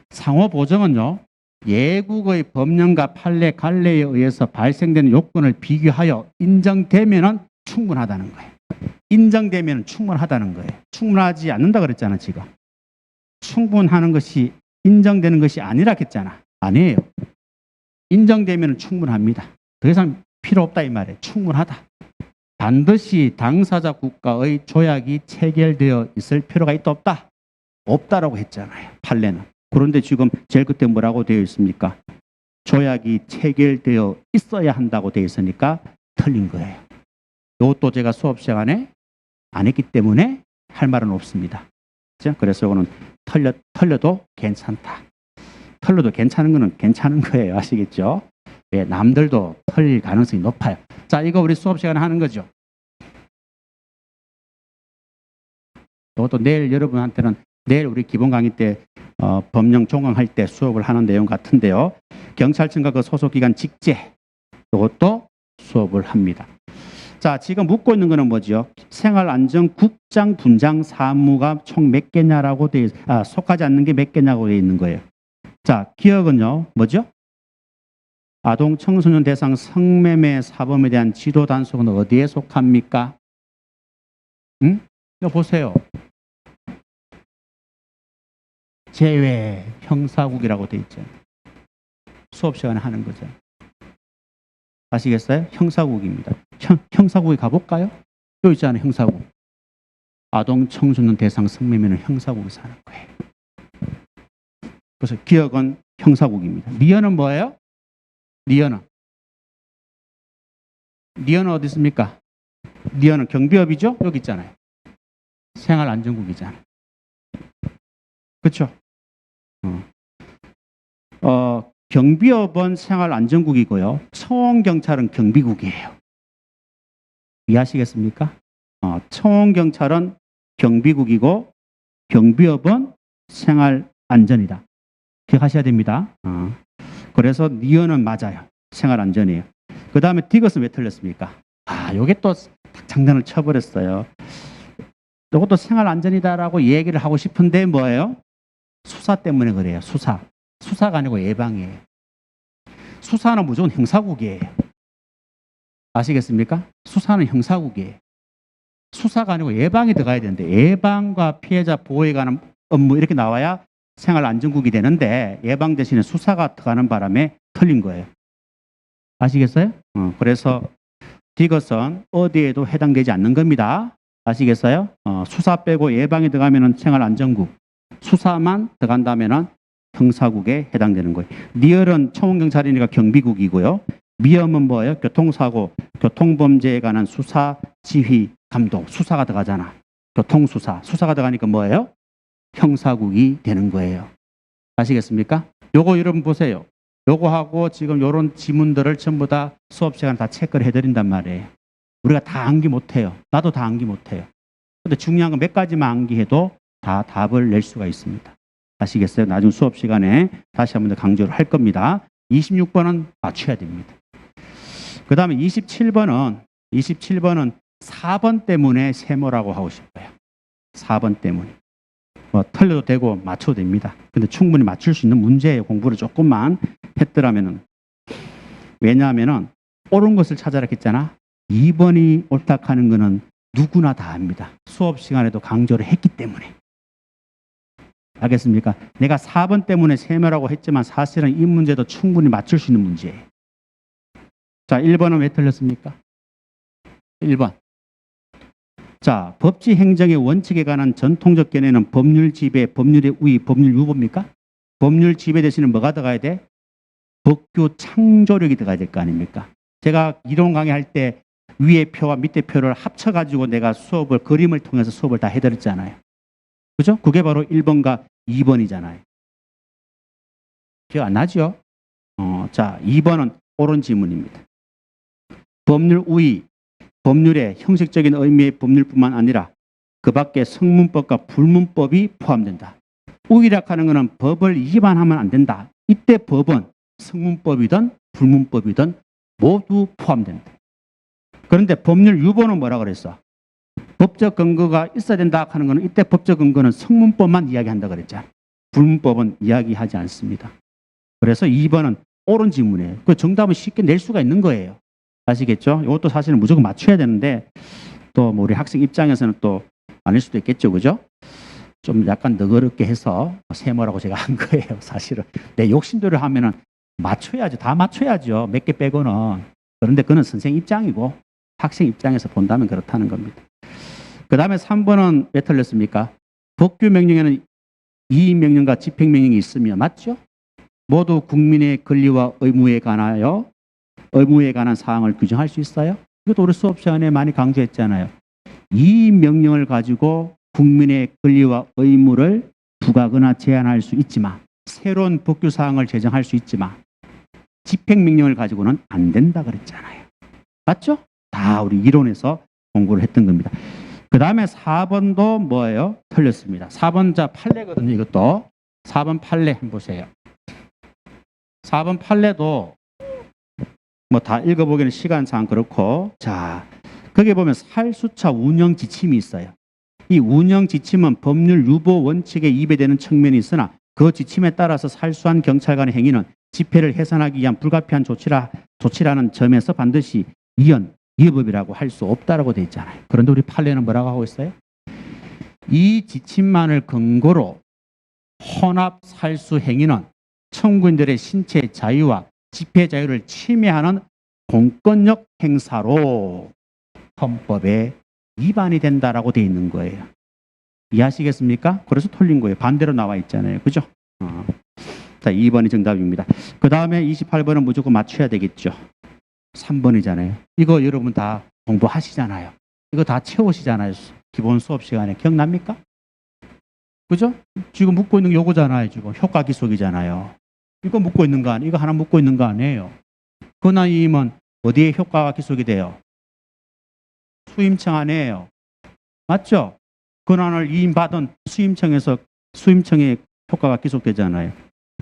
상호보정은요. 외국의 법령과 판례, 관례에 의해서 발생되는 요건을 비교하여 인정되면은 충분하다는 거예요. 인정되면 충분하다는 거예요. 충분하지 않는다 그랬잖아, 지금. 충분하는 것이 인정되는 것이 아니라 했잖아. 아니에요. 인정되면 충분합니다. 더 이상 필요 없다 이 말이에요. 충분하다. 반드시 당사자 국가의 조약이 체결되어 있을 필요가 있다 없다? 없다라고 했잖아요. 판례는. 그런데 지금 제일 끝에 뭐라고 되어 있습니까? 조약이 체결되어 있어야 한다고 되어 있으니까 틀린 거예요. 이것도 제가 수업 시간에 안 했기 때문에 할 말은 없습니다. 그래서 이거는 틀려도 괜찮다. 틀려도 괜찮은 거는 괜찮은 거예요. 아시겠죠? 예, 남들도 틀릴 가능성이 높아요. 자, 이거 우리 수업 시간에 하는 거죠. 이것도 내일 여러분한테는 내일 우리 기본 강의 때 법령 종강할 때 수업을 하는 내용 같은데요. 경찰청과 그 소속기관 직제 이것도 수업을 합니다. 자, 지금 묻고 있는 거는 뭐죠? 생활안전국장 분장 사무가 총 몇 개냐라고 속하지 않는 게 몇 개냐고 되어 있는 거예요. 자, 기억은요, 뭐죠? 아동 청소년 대상 성매매 사범에 대한 지도 단속은 어디에 속합니까? 이거 보세요. 제외 형사국이라고 되어 있죠. 수업 시간에 하는 거죠. 아시겠어요? 형사국입니다. 형사국에 가볼까요? 여기 있잖아요. 형사국. 아동 청소년 대상 성매매는 형사국에서 하는 거예요. 그래서 기억은 형사국입니다. 리언은 뭐예요? 리언은 어디 있습니까? 리언은 경비업이죠? 여기 있잖아요. 생활안전국이잖아요. 그렇죠? 경비업은 생활안전국이고요. 청원경찰은 경비국이에요. 이해하시겠습니까? 청원경찰은 경비국이고 경비업은 생활안전이다. 기억하셔야 됩니다. 그래서 니언은 맞아요. 생활안전이에요. 그 다음에 디귿은 왜 틀렸습니까? 요게 또 장난을 쳐버렸어요. 이것도 생활안전이다라고 얘기를 하고 싶은데 뭐예요? 수사 때문에 그래요. 수사가 아니고 예방이에요. 수사는 무조건 형사국이에요. 아시겠습니까? 수사는 형사국이에요. 수사가 아니고 예방이 들어가야 되는데 예방과 피해자 보호에 관한 업무 이렇게 나와야 생활안전국이 되는데 예방 대신에 수사가 들어가는 바람에 틀린 거예요. 아시겠어요? 그래서 이것은 어디에도 해당되지 않는 겁니다. 아시겠어요? 수사 빼고 예방이 들어가면 생활안전국, 수사만 들어간다면 형사국에 해당되는 거예요. 리얼은 청원경찰이니까 경비국이고요. 미엄은 뭐예요? 교통사고, 교통범죄에 관한 수사, 지휘, 감독, 수사가 들어가잖아. 교통수사, 수사가 들어가니까 뭐예요? 형사국이 되는 거예요. 아시겠습니까? 요거 여러분 보세요. 요거하고 지금 요런 지문들을 전부 다 수업 시간에 다 체크를 해드린단 말이에요. 우리가 다 암기 못해요. 나도 다 암기 못해요. 근데 중요한 건 몇 가지만 암기해도 다 답을 낼 수가 있습니다. 아시겠어요? 나중 수업 시간에 다시 한 번 더 강조를 할 겁니다. 26번은 맞춰야 됩니다. 그 다음에 27번은 4번 때문에 세모라고 하고 싶어요. 4번 때문에. 뭐 틀려도 되고 맞춰도 됩니다. 근데 충분히 맞출 수 있는 문제예요. 공부를 조금만 했더라면은. 왜냐하면은 옳은 것을 찾아라 했잖아. 2번이 옳다 하는 거는 누구나 다 압니다. 수업 시간에도 강조를 했기 때문에. 알겠습니까? 내가 4번 때문에 세모라고 했지만 사실은 이 문제도 충분히 맞출 수 있는 문제예요. 자, 1번은 왜 틀렸습니까? 1번. 자, 법치 행정의 원칙에 관한 전통적 견해는 법률 지배, 법률의 우위, 법률 유보입니까? 법률 지배 대신에 뭐가 들어가야 돼? 법규 창조력이 들어가야 될 거 아닙니까? 제가 이론 강의할 때 위에 표와 밑에 표를 합쳐가지고 내가 수업을, 그림을 통해서 수업을 다 해드렸잖아요. 그죠? 그게 바로 1번과 2번이잖아요. 기억 안 나죠? 자, 2번은 옳은 지문입니다. 법률 우위, 법률의 형식적인 의미의 법률뿐만 아니라 그 밖에 성문법과 불문법이 포함된다. 우위라 하는 것은 법을 위반하면 안 된다. 이때 법은 성문법이든 불문법이든 모두 포함된다. 그런데 법률 유보는 뭐라 그랬어? 법적 근거가 있어야 된다 하는 것은 이때 법적 근거는 성문법만 이야기한다 그랬잖아. 불문법은 이야기하지 않습니다. 그래서 2번은 옳은 지문이에요. 그 정답은 쉽게 낼 수가 있는 거예요. 아시겠죠? 이것도 사실은 무조건 맞춰야 되는데 또 뭐 우리 학생 입장에서는 또 아닐 수도 있겠죠. 그죠? 좀 약간 너그럽게 해서 세모라고 제가 한 거예요. 사실은. 내 욕심대로 하면은 맞춰야죠. 다 맞춰야죠. 몇 개 빼고는. 그런데 그건 선생님 입장이고 학생 입장에서 본다면 그렇다는 겁니다. 그 다음에 3번은 왜 틀렸습니까? 법규 명령에는 이의명령과 집행명령이 있으며 맞죠? 모두 국민의 권리와 의무에 관한 사항을 규정할 수 있어요? 이것도 우리 수업 시간에 많이 강조했잖아요. 이 명령을 가지고 국민의 권리와 의무를 부과하거나 제한할 수 있지만 새로운 법규 사항을 제정할 수 있지만 집행명령을 가지고는 안 된다 그랬잖아요. 맞죠? 다 우리 이론에서 공부를 했던 겁니다. 그 다음에 4번도 뭐예요? 틀렸습니다. 4번 자 판례거든요. 이것도 4번 판례 한번 보세요. 4번 판례도 뭐 다 읽어보기는 시간상 그렇고, 자, 거기에 보면 살수차 운영 지침이 있어요. 이 운영 지침은 법률 유보 원칙에 위배되는 측면이 있으나 그 지침에 따라서 살수한 경찰관의 행위는 집회를 해산하기 위한 불가피한 조치라는 점에서 반드시 위법이라고 할 수 없다라고 되어 있잖아요. 그런데 우리 판례는 뭐라고 하고 있어요? 이 지침만을 근거로 혼합 살수 행위는 청구인들의 신체 자유와 집회 자유를 침해하는 공권력 행사로 헌법에 위반이 된다라고 되어 있는 거예요. 이해하시겠습니까? 그래서 틀린 거예요. 반대로 나와 있잖아요. 그죠? 자, 2번이 정답입니다. 그 다음에 28번은 무조건 맞춰야 되겠죠. 3번이잖아요. 이거 여러분 다 공부하시잖아요. 이거 다 채우시잖아요. 기본 수업 시간에. 기억납니까? 그죠? 지금 묻고 있는 게 요거잖아요. 지금 효과 기속이잖아요. 이거 묻고 있는 거 아니에요? 이거 하나 묻고 있는 거 아니에요? 권한이임은 어디에 효과가 기속이 돼요? 수임청 안에요. 맞죠? 권한을 이임받은 수임청에 효과가 기속되잖아요.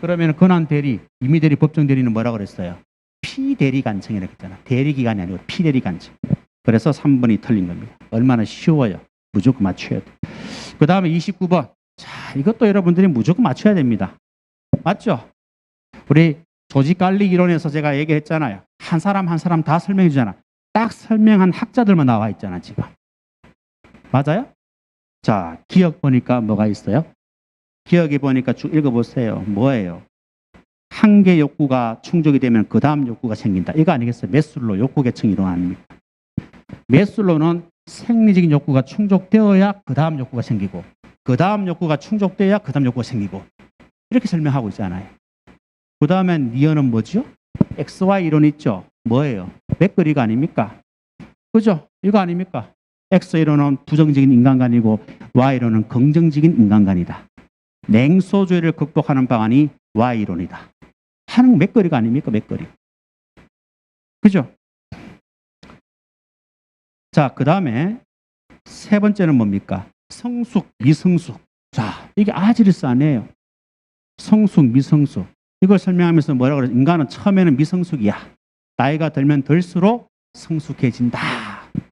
그러면 권한 대리, 임의 대리, 법정 대리는 뭐라 그랬어요? 피대리관청이라고 했잖아. 대리기관이 아니고 피대리관청. 그래서 3번이 틀린 겁니다. 얼마나 쉬워요. 무조건 맞춰야 돼. 그 다음에 29번. 자, 이것도 여러분들이 무조건 맞춰야 됩니다. 맞죠? 우리 조직관리 이론에서 제가 얘기했잖아요. 한 사람 한 사람 다 설명해 주잖아. 딱 설명한 학자들만 나와 있잖아, 지금. 맞아요? 자, 기억 보니까 뭐가 있어요? 기억에 보니까 쭉 읽어보세요. 뭐예요? 한 개 욕구가 충족이 되면 그 다음 욕구가 생긴다. 이거 아니겠어요? 매슬로 욕구 계층 이론합니다. 매슬로는 생리적인 욕구가 충족되어야 그 다음 욕구가 생기고, 그 다음 욕구가 충족되어야 그 다음 욕구가 생기고, 이렇게 설명하고 있잖아요. 그 다음에 니어는 뭐죠? XY 이론 있죠? 뭐예요? 맥거리가 아닙니까? 그죠? 이거 아닙니까? X이론은 부정적인 인간관이고 Y이론은 긍정적인 인간관이다. 냉소주의를 극복하는 방안이 Y이론이다. 하는 맥거리가 아닙니까? 맥거리. 그죠? 자, 그 다음에 세 번째는 뭡니까? 성숙, 미성숙. 자, 이게 아지르스아니에요. 성숙, 미성숙. 이걸 설명하면서 뭐라고 그래요? 인간은 처음에는 미성숙이야. 나이가 들면 들수록 성숙해진다.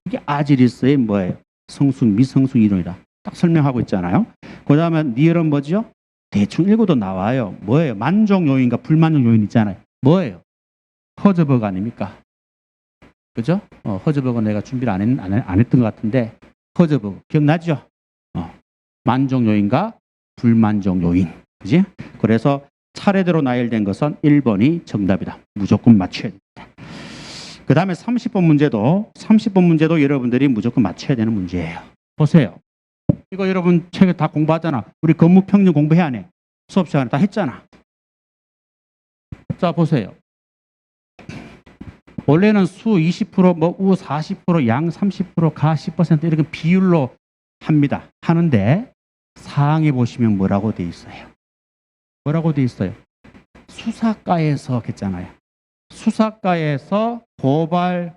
이게 아지리스의 뭐예요? 성숙, 미성숙 이론이다. 딱 설명하고 있잖아요. 그 다음에 니얼은 뭐죠? 대충 읽어도 나와요. 뭐예요? 만족 요인과 불만족 요인 있잖아요. 뭐예요? 허즈버그 아닙니까? 그죠? 허즈버그 내가 준비를 안 했던 것 같은데, 허즈버그 기억나죠? 만족 요인과 불만족 요인. 그지? 그래서 차례대로 나열된 것은 1번이 정답이다. 무조건 맞춰야 됩니다. 그 다음에 30번 문제도 여러분들이 무조건 맞춰야 되는 문제예요. 보세요. 이거 여러분 책에 다 공부하잖아. 우리 건무평균 공부해야 하네. 수업 시간에 다 했잖아. 자, 보세요. 원래는 수 20%, 우 40%, 양 30%, 가 10% 이렇게 비율로 합니다. 하는데 사항에 보시면 뭐라고 돼 있어요? 뭐라고 돼 있어요? 수사과에서 했잖아요. 수사과에서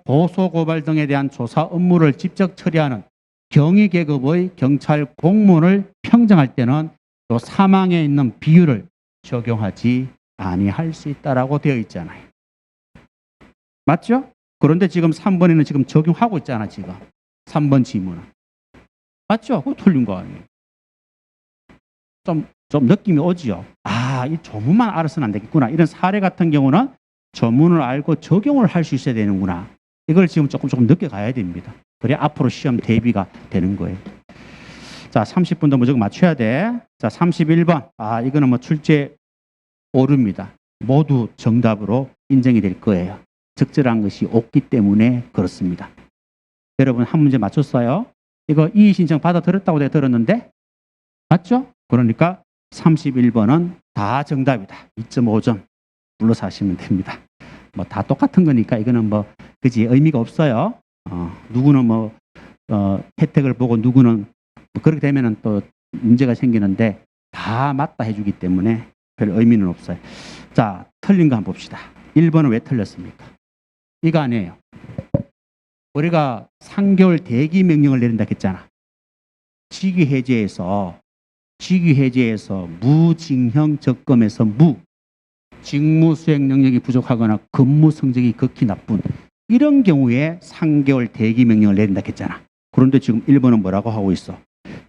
고소 고발 등에 대한 조사 업무를 직접 처리하는 경위 계급의 경찰 공무원을 평정할 때는 또 사망에 있는 비율을 적용하지 아니할 수 있다라고 되어 있잖아요. 맞죠? 그런데 지금 3번에는 지금 적용하고 있잖아, 지금. 3번 지문은. 맞죠? 그거 틀린 거 아니에요. 좀 느낌이 오지요. 아, 이 조문만 알아서는 안 되겠구나. 이런 사례 같은 경우는 조문을 알고 적용을 할 수 있어야 되는구나. 이걸 지금 조금 늦게 가야 됩니다. 그래야 앞으로 시험 대비가 되는 거예요. 자, 30분도 무조건 맞춰야 돼. 자, 31번. 아, 이거는 뭐 출제 오류입니다. 모두 정답으로 인정이 될 거예요. 적절한 것이 없기 때문에 그렇습니다. 여러분 한 문제 맞췄어요? 이거 이의 신청 받아들였다고 내가 들었는데 맞죠? 그러니까 31번은 다 정답이다. 2.5점 눌러서 하시면 됩니다. 뭐 다 똑같은 거니까 이거는 뭐 그지 의미가 없어요. 누구는 혜택을 보고 누구는 뭐 그렇게 되면은 또 문제가 생기는데 다 맞다 해주기 때문에 별 의미는 없어요. 자, 틀린 거 한번 봅시다. 1번은 왜 틀렸습니까? 이거 아니에요. 우리가 3개월 대기 명령을 내린다 했잖아. 직위해제에서 무징형 적금에서 직무 수행 능력이 부족하거나 근무 성적이 극히 나쁜 이런 경우에 3개월 대기 명령을 내린다 했잖아. 그런데 지금 1번은 뭐라고 하고 있어?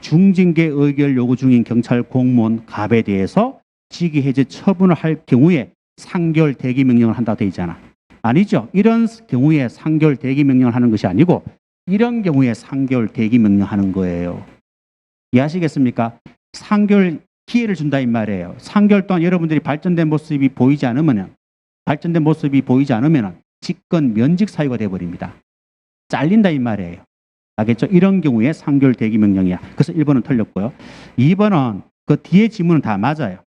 중징계 의결 요구 중인 경찰 공무원 갑에 대해서 직위해제 처분을 할 경우에 3개월 대기 명령을 한다고 되어 있잖아. 아니죠. 이런 경우에 3개월 대기 명령을 하는 것이 아니고 이런 경우에 3개월 대기 명령하는 거예요. 이해하시겠습니까? 3개월 기회를 준다 이 말이에요. 3개월 동안 여러분들이 발전된 모습이 보이지 않으면 직권 면직 사유가 되어버립니다. 잘린다 이 말이에요. 알겠죠? 이런 경우에 3개월 대기 명령이야. 그래서 1번은 틀렸고요. 2번은 그 뒤에 지문은 다 맞아요.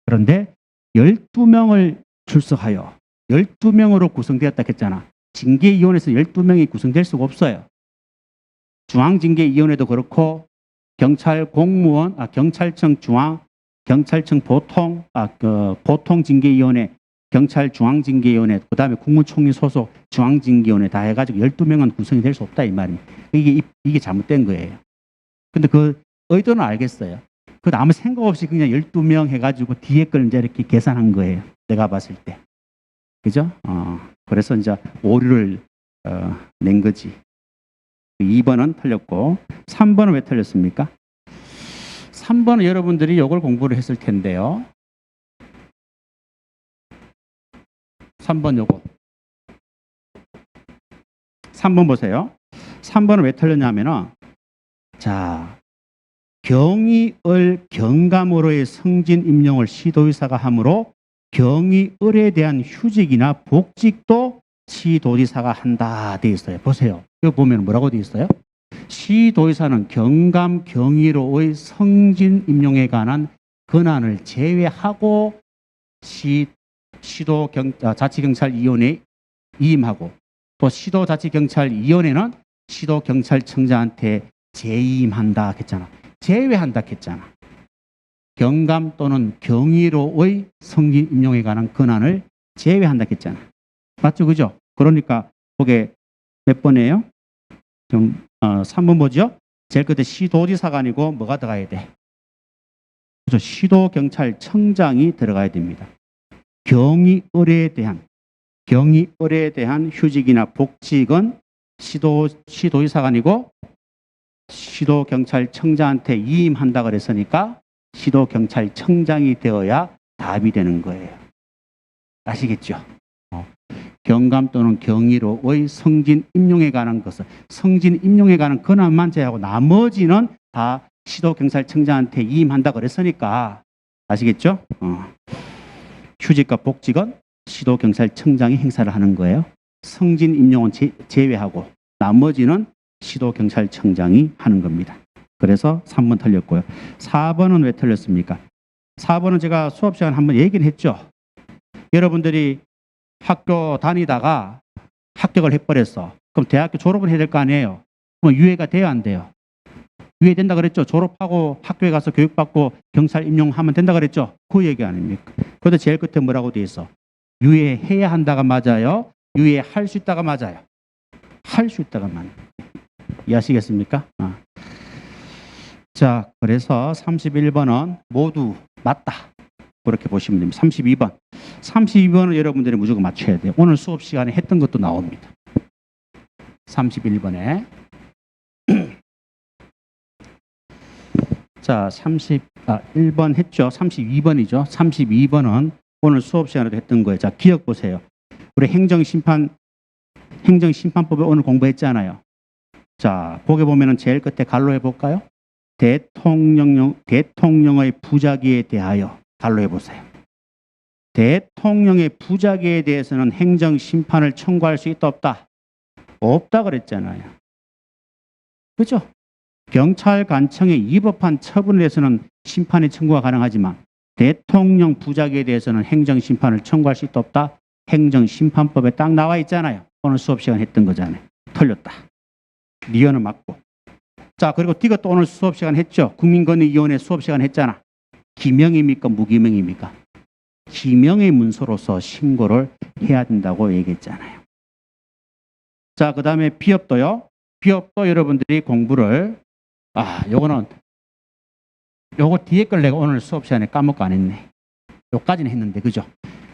그런데 12명을 출석하여 12명으로 구성되었다 했잖아. 징계위원회에서 12명이 구성될 수가 없어요. 중앙징계위원회도 그렇고 경찰공무원, 경찰청 중앙, 경찰청 보통징계위원회, 경찰중앙징계위원회, 그 다음에 국무총리 소속 중앙징계위원회 다 해가지고 12명은 구성이 될 수 없다 이 말입니다. 이게 잘못된 거예요. 근데 그 의도는 알겠어요. 그 아무 생각 없이 그냥 12명 해가지고 뒤에 걸 이제 이렇게 계산한 거예요. 내가 봤을 때. 그죠? 그래서 이제 오류를 낸 거지. 2번은 틀렸고 3번은 왜 틀렸습니까? 3번은 여러분들이 이걸 공부를 했을 텐데요. 3번 요거. 3번 보세요. 3번은 왜 틀렸냐면은 자, 경위을 경감으로의 성진 임용을 시도지사가 하므로 경위을에 대한 휴직이나 복직도 시도지사가 한다 돼 있어요. 보세요. 이거 보면 뭐라고 돼 있어요? 시도지사는 경감 경위로의 성진 임용에 관한 권한을 제외하고 자치경찰위원회에 이임하고 또 시도자치경찰위원회는 시도경찰청장한테 재임한다 했잖아. 제외한다 했잖아. 경감 또는 경위로의 성진 임용에 관한 권한을 제외한다 했잖아. 맞죠? 그죠? 그러니까 그게 몇 번이에요? 3번 뭐죠? 제일 끝에 시도지사가 아니고 뭐가 들어가야 돼? 그죠? 시도경찰청장이 들어가야 됩니다. 경위을에 대한 휴직이나 복직은 시도지사가 아니고 시도경찰청장한테 이임한다 그랬으니까 시도경찰청장이 되어야 답이 되는 거예요. 아시겠죠? 경감 또는 경위로의 성진 임용에 관한 것은 성진 임용에 관한 권한만 제하고 나머지는 다 시도경찰청장한테 이임한다 그랬으니까 아시겠죠? 휴직과 복직은 시도경찰청장이 행사를 하는 거예요. 성진 임용은 제외하고 나머지는 시도경찰청장이 하는 겁니다. 그래서 3번 틀렸고요. 4번은 왜 틀렸습니까? 4번은 제가 수업 시간에 한번 얘기를 했죠. 여러분들이 학교 다니다가 합격을 해버렸어. 그럼 대학교 졸업을 해야 될 거 아니에요. 그럼 유예가 돼야 안 돼요. 유예된다 그랬죠. 졸업하고 학교에 가서 교육받고 경찰 임용하면 된다 그랬죠. 그 얘기 아닙니까? 그런데 제일 끝에 뭐라고 돼 있어? 유예해야 한다가 맞아요? 유예할 수 있다가 맞아요? 할 수 있다가 맞아요. 이해하시겠습니까? 자, 그래서 31번은 모두 맞다. 그렇게 보시면 됩니다. 32번. 32번은 여러분들이 무조건 맞춰야 돼요. 오늘 수업 시간에 했던 것도 나옵니다. 31번에. 자, 1번 했죠. 32번이죠. 32번은 오늘 수업 시간에도 했던 거예요. 자, 기억 보세요. 우리 행정심판법에 오늘 공부했잖아요. 자, 거기 보면은 제일 끝에 갈로 해볼까요? 대통령의 부작위에 대하여 갈로 해보세요. 대통령의 부작위에 대해서는 행정심판을 청구할 수 있다 없다? 없다 그랬잖아요. 그렇죠? 경찰관청에 위법한 처분에 대해서는 심판의 청구가 가능하지만 대통령 부작위에 대해서는 행정심판을 청구할 수 있다 없다? 행정심판법에 딱 나와 있잖아요. 오늘 수업 시간 했던 거잖아요. 틀렸다. 리언은 맞고. 자, 그리고 이것도 오늘 수업 시간 했죠. 국민권익위원회 수업 시간 했잖아. 기명입니까? 무기명입니까? 기명의 문서로서 신고를 해야 된다고 얘기했잖아요. 자, 그 다음에 비업도요. 비업도 여러분들이 공부를 요거 뒤에 걸 내가 오늘 수업 시간에 까먹고 안 했네. 요까지는 했는데 그죠?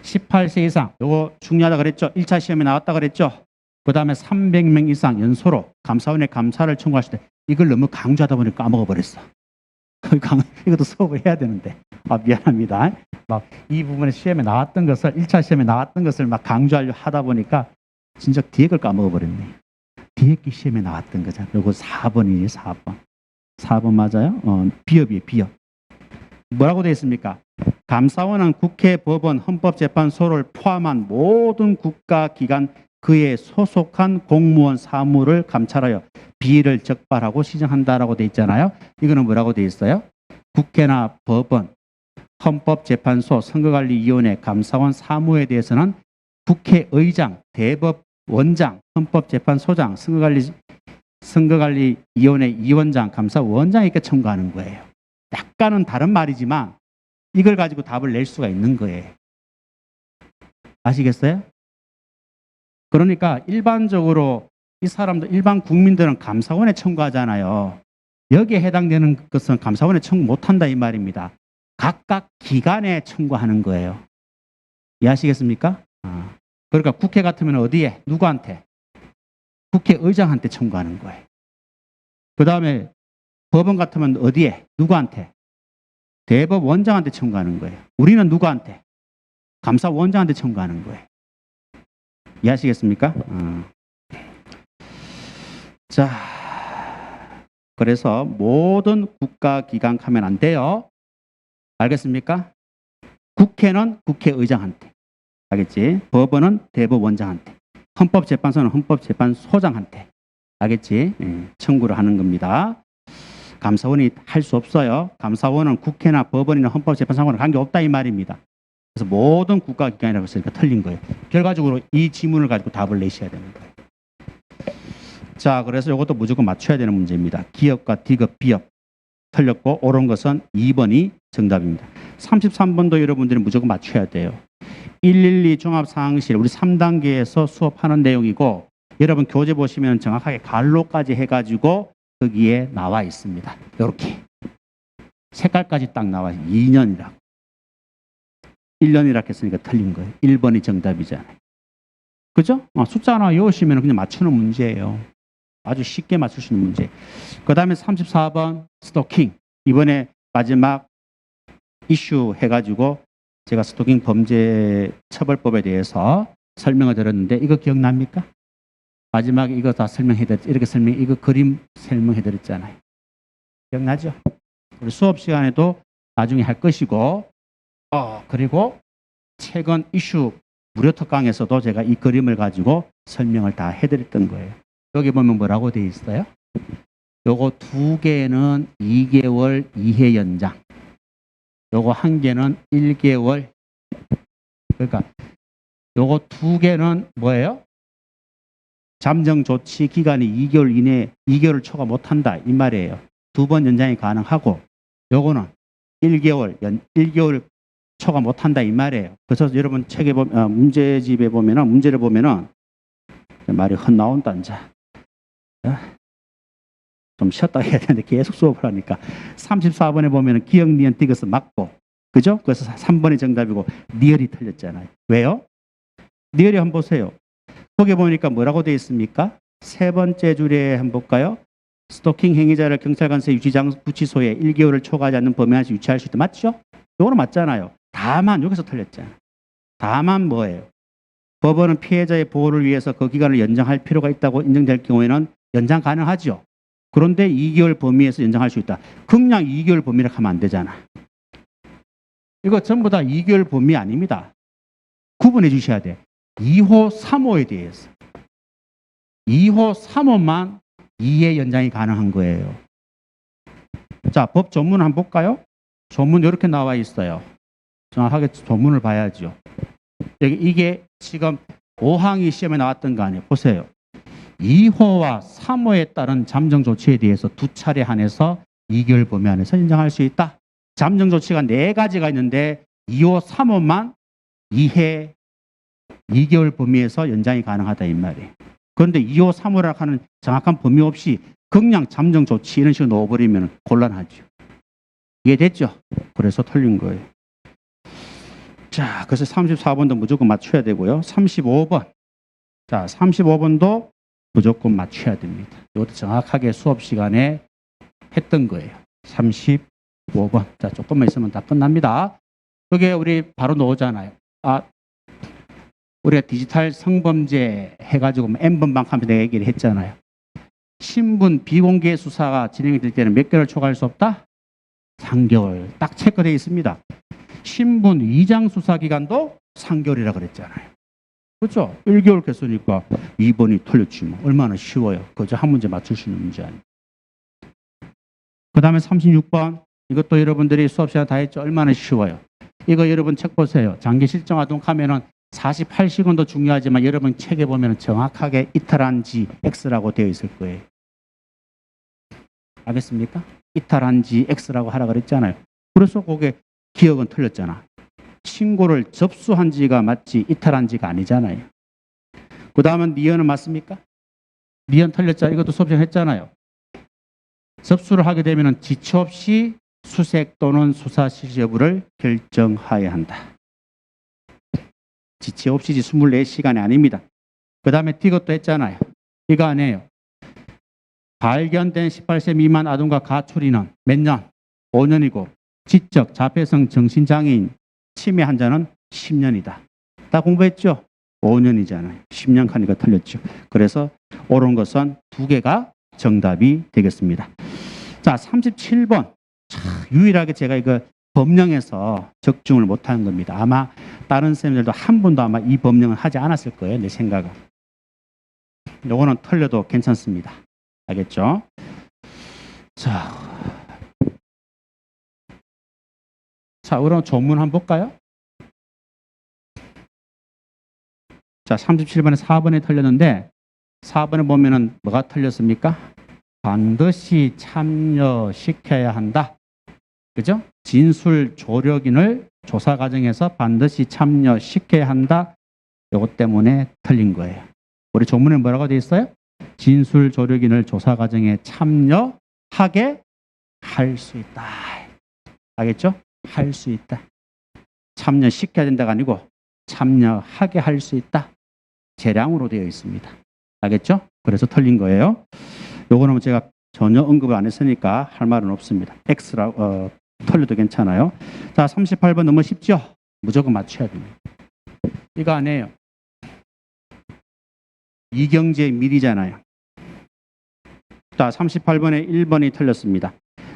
18세 이상 요거 중요하다 그랬죠? 1차 시험에 나왔다 그랬죠? 그 다음에 300명 이상 연소로 감사원에 감사를 청구하실 때 이걸 너무 강조하다 보니까 까먹어버렸어. 이것도 수업을 해야 되는데 미안합니다. 막 이 부분에 시험에 나왔던 것을 1차 시험에 나왔던 것을 막 강조하려 하다 보니까 진짜 뒤에 걸 까먹어버렸네. 뒤에 게 시험에 나왔던 거잖아. 요거 4번이에요. 4번. 4번 맞아요? 비업이에요. 비업. 뭐라고 되어 있습니까? 감사원은 국회, 법원, 헌법재판소를 포함한 모든 국가기관 그에 소속한 공무원 사무를 감찰하여 비리를 적발하고 시정한다라고 되어 있잖아요. 이거는 뭐라고 되어 있어요? 국회나 법원, 헌법재판소, 선거관리위원회, 감사원 사무에 대해서는 국회의장, 대법원장, 헌법재판소장, 선거관리위원회 위원장, 감사원장이 이렇게 청구하는 거예요. 약간은 다른 말이지만 이걸 가지고 답을 낼 수가 있는 거예요. 아시겠어요? 그러니까 일반적으로 이 사람들, 일반 국민들은 감사원에 청구하잖아요. 여기에 해당되는 것은 감사원에 청구 못한다 이 말입니다. 각각 기관에 청구하는 거예요. 이해하시겠습니까? 그러니까 국회 같으면 어디에? 누구한테? 국회의장한테 청구하는 거예요. 그 다음에 법원 같으면 어디에? 누구한테? 대법원장한테 청구하는 거예요. 우리는 누구한테? 감사원장한테 청구하는 거예요. 이해하시겠습니까? 자, 그래서 모든 국가기관 가면 안 돼요. 알겠습니까? 국회는 국회의장한테. 알겠지? 법원은 대법원장한테. 헌법재판소는 헌법재판소장한테. 알겠지? 청구를 하는 겁니다. 감사원이 할 수 없어요. 감사원은 국회나 법원이나 헌법재판소랑 관계없다 이 말입니다. 그래서 모든 국가기관이라고 했으니까 틀린 거예요. 결과적으로 이 지문을 가지고 답을 내셔야 됩니다. 자, 그래서 이것도 무조건 맞춰야 되는 문제입니다. 기업과 디귿, 비업. 틀렸고 옳은 것은 2번이 정답입니다. 33번도 여러분들이 무조건 맞춰야 돼요. 112 종합상황실 우리 3단계에서 수업하는 내용이고 여러분 교재 보시면 정확하게 갈로까지 해가지고 거기에 나와 있습니다. 이렇게 색깔까지 딱 나와 있어요. 2년이라고. 1년이라고 했으니까 틀린 거예요. 1번이 정답이잖아요. 그죠? 숫자 하나 외우시면 그냥 맞추는 문제예요. 아주 쉽게 맞출 수 있는 문제. 그 다음에 34번 스토킹. 이번에 마지막 이슈 해가지고 제가 스토킹 범죄 처벌법에 대해서 설명을 드렸는데 이거 기억납니까? 마지막에 이거 다 설명해드렸죠. 이렇게 이거 그림 설명해드렸잖아요. 기억나죠? 우리 수업 시간에도 나중에 할 것이고 그리고 최근 이슈 무료 특강에서도 제가 이 그림을 가지고 설명을 다 해드렸던 거예요. 여기 보면 뭐라고 되어 있어요? 요거 2개는 2개월 이해 연장. 요거 1개는 1개월. 그러니까 요거 2개는 뭐예요? 잠정 조치 기간이 2개월 이내 2개월을 초과 못한다 이 말이에요. 2번 연장이 가능하고 요거는 1개월 초과 못한다 이 말이에요. 그래서 여러분 책에 보면 문제집에 보면은 문제를 보면은 말이 헛나온다 이제. 좀 쉬었다 해야 되는데 계속 수업을 하니까 34번에 보면은 기억, 니은, 디귿은 맞고 그죠? 그래서 3번이 정답이고 니을이 틀렸잖아요. 왜요? 니을이 한번 보세요. 거기 보니까 뭐라고 되어 있습니까? 세 번째 줄에 한번 볼까요? 스토킹 행위자를 경찰관서 유치장구치소에 1개월을 초과하지 않는 범위 안에서 유치할 수 있다. 맞죠? 이거는 맞잖아요. 다만 여기서 틀렸잖아요. 다만 뭐예요? 법원은 피해자의 보호를 위해서 그 기간을 연장할 필요가 있다고 인정될 경우에는 연장 가능하죠. 그런데 2개월 범위에서 연장할 수 있다. 그냥 2개월 범위라고 하면 안 되잖아. 이거 전부 다 2개월 범위 아닙니다. 구분해 주셔야 돼. 2호, 3호에 대해서. 2호, 3호만 2회 연장이 가능한 거예요. 자, 법 조문 한번 볼까요? 조문 이렇게 나와 있어요. 정확하게 조문을 봐야죠. 이게 지금 5항이 시험에 나왔던 거 아니에요. 보세요. 2호와 3호에 따른 잠정 조치에 대해서 2차례 한해서 2개월 범위 안에서 인정할 수 있다. 잠정 조치가 4가지가 있는데 2호, 3호만 2회 2개월 범위에서 연장이 가능하다 이 말이에요. 그런데 2호, 3호라고 하는 정확한 범위 없이 그냥 잠정 조치 이런 식으로 넣어버리면 곤란하죠. 이해됐죠? 그래서 틀린 거예요. 자, 그래서 34번도 무조건 맞춰야 되고요. 35번. 자, 35번도 무조건 맞춰야 됩니다. 이것도 정확하게 수업 시간에 했던 거예요. 35번. 자, 조금만 있으면 다 끝납니다. 그게 우리 바로 나오잖아요. 우리가 디지털 성범죄 해가지고 N번방하면서 내가 얘기를 했잖아요. 신분 비공개 수사가 진행이 될 때는 몇 개월 초과할 수 없다? 3개월. 딱 체크되어 있습니다. 신분 위장 수사 기간도 3개월이라 그랬잖아요. 그렇죠? 1개월 했으니까 2번이 틀렸지 뭐. 얼마나 쉬워요. 그저 한 문제 맞출 수 있는 문제 아니에요. 그 다음에 36번. 이것도 여러분들이 수업 시간 다 했죠? 얼마나 쉬워요. 이거 여러분 책 보세요. 장기 실정 아동하면은 48시간도 중요하지만 여러분 책에 보면 정확하게 이탈한 지 X라고 되어 있을 거예요. 알겠습니까? 이탈한 지 X라고 하라 그랬잖아요. 그래서 그게 기억은 틀렸잖아. 신고를 접수한 지가 맞지 이탈한 지가 아니잖아요. 그 다음은 니은은 맞습니까? 니은 틀렸잖아요. 이것도 수업 시간 했잖아요. 접수를 하게 되면 지체 없이 수색 또는 수사 실시 여부를 결정하여야 한다. 지체 없이 24시간이 아닙니다. 그 다음에 이것도 했잖아요. 이거 아니에요. 발견된 18세 미만 아동과 가출인은 몇 년? 5년이고 지적, 자폐성 정신장애인 치매 환자는 10년이다. 다 공부했죠? 5년이잖아요. 10년 가니까 틀렸죠. 그래서 옳은 것은 2개가 정답이 되겠습니다. 자, 37번. 유일하게 제가 이거 법령에서 적중을 못하는 겁니다. 아마 다른 쌤들도 한 번도 아마 이 법령을 하지 않았을 거예요. 내 생각은. 요거는 틀려도 괜찮습니다. 알겠죠? 자, 그럼 조문 한번 볼까요? 자, 37번에 4번에 틀렸는데 4번에 보면은 뭐가 틀렸습니까? 반드시 참여시켜야 한다. 그죠? 진술 조력인을 조사 과정에서 반드시 참여시켜야 한다. 요것 때문에 틀린 거예요. 우리 조문에 뭐라고 되어 있어요? 진술 조력인을 조사 과정에 참여하게 할 수 있다. 알겠죠? 할 수 있다. 참여시켜야 된다가 아니고 참여하게 할 수 있다. 재량으로 되어 있습니다. 알겠죠? 그래서 틀린 거예요. 요거는 제가 전혀 언급을 안 했으니까 할 말은 없습니다. X라 틀려도 괜찮아요. 자, 38번 너무 쉽죠? 무조건 맞춰야 됩니다. 이거 아니에요. 이경재 밀이잖아요. 자, 38번에 1번이 틀렸습니다.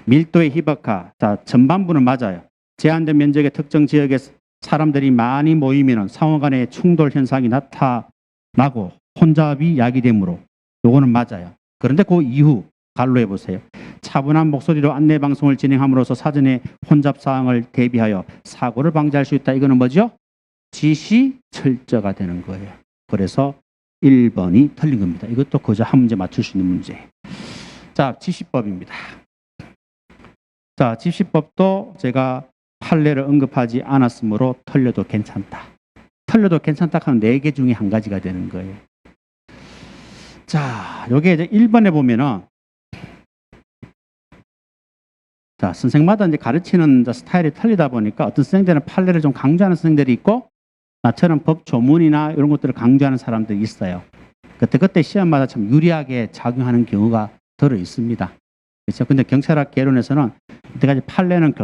밀도의 희박화. 자, 전반부는 맞아요. 제한된 면적의 특정 지역에 사람들이 많이 모이면 상호 간의 충돌 현상이 나타나고 혼잡이 야기되므로 요거는 맞아요. 그런데 그 이후 갈로해 보세요. 차분한 목소리로 안내 방송을 진행함으로써 사전에 혼잡 사항을 대비하여 사고를 방지할 수 있다. 이거는 뭐죠? 지시 철저가 되는 거예요. 그래서 1번이 틀린 겁니다. 이것도 그저 한 문제 맞출 수 있는 문제. 자, 지시법입니다. 자, 지시법도 제가 판례를 언급하지 않았으므로 틀려도 괜찮다. 틀려도 괜찮다 하는 4개 중에 한 가지가 되는 거예요. 자, 요게 이제 1번에 보면은 자, 선생마다 이제 가르치는 스타일이 틀리다 보니까 어떤 선생들은 판례를 좀 강조하는 선생들이 있고 나처럼 법 조문이나 이런 것들을 강조하는 사람들이 있어요. 그때 시험마다 참 유리하게 작용하는 경우가 들어 있습니다. 그렇죠? 근데 경찰학 개론에서는 이때까지 판례는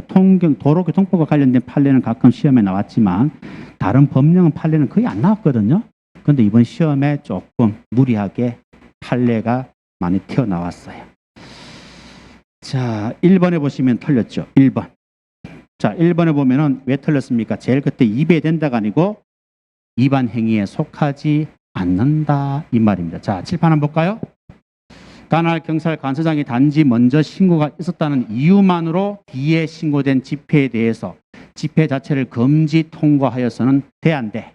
도로교통법과 관련된 판례는 가끔 시험에 나왔지만 다른 법령은 판례는 거의 안 나왔거든요. 그런데 이번 시험에 조금 무리하게 판례가 많이 튀어나왔어요. 자, 1번에 보시면 틀렸죠. 1번. 자, 1번에 보면은 왜 틀렸습니까? 제일 그때 위배된다가 아니고 위반 행위에 속하지 않는다 이 말입니다. 자, 칠판 한번 볼까요? 관할 경찰 관서장이 단지 먼저 신고가 있었다는 이유만으로 뒤에 신고된 집회에 대해서 집회 자체를 금지 통과하여서는 돼 안 돼?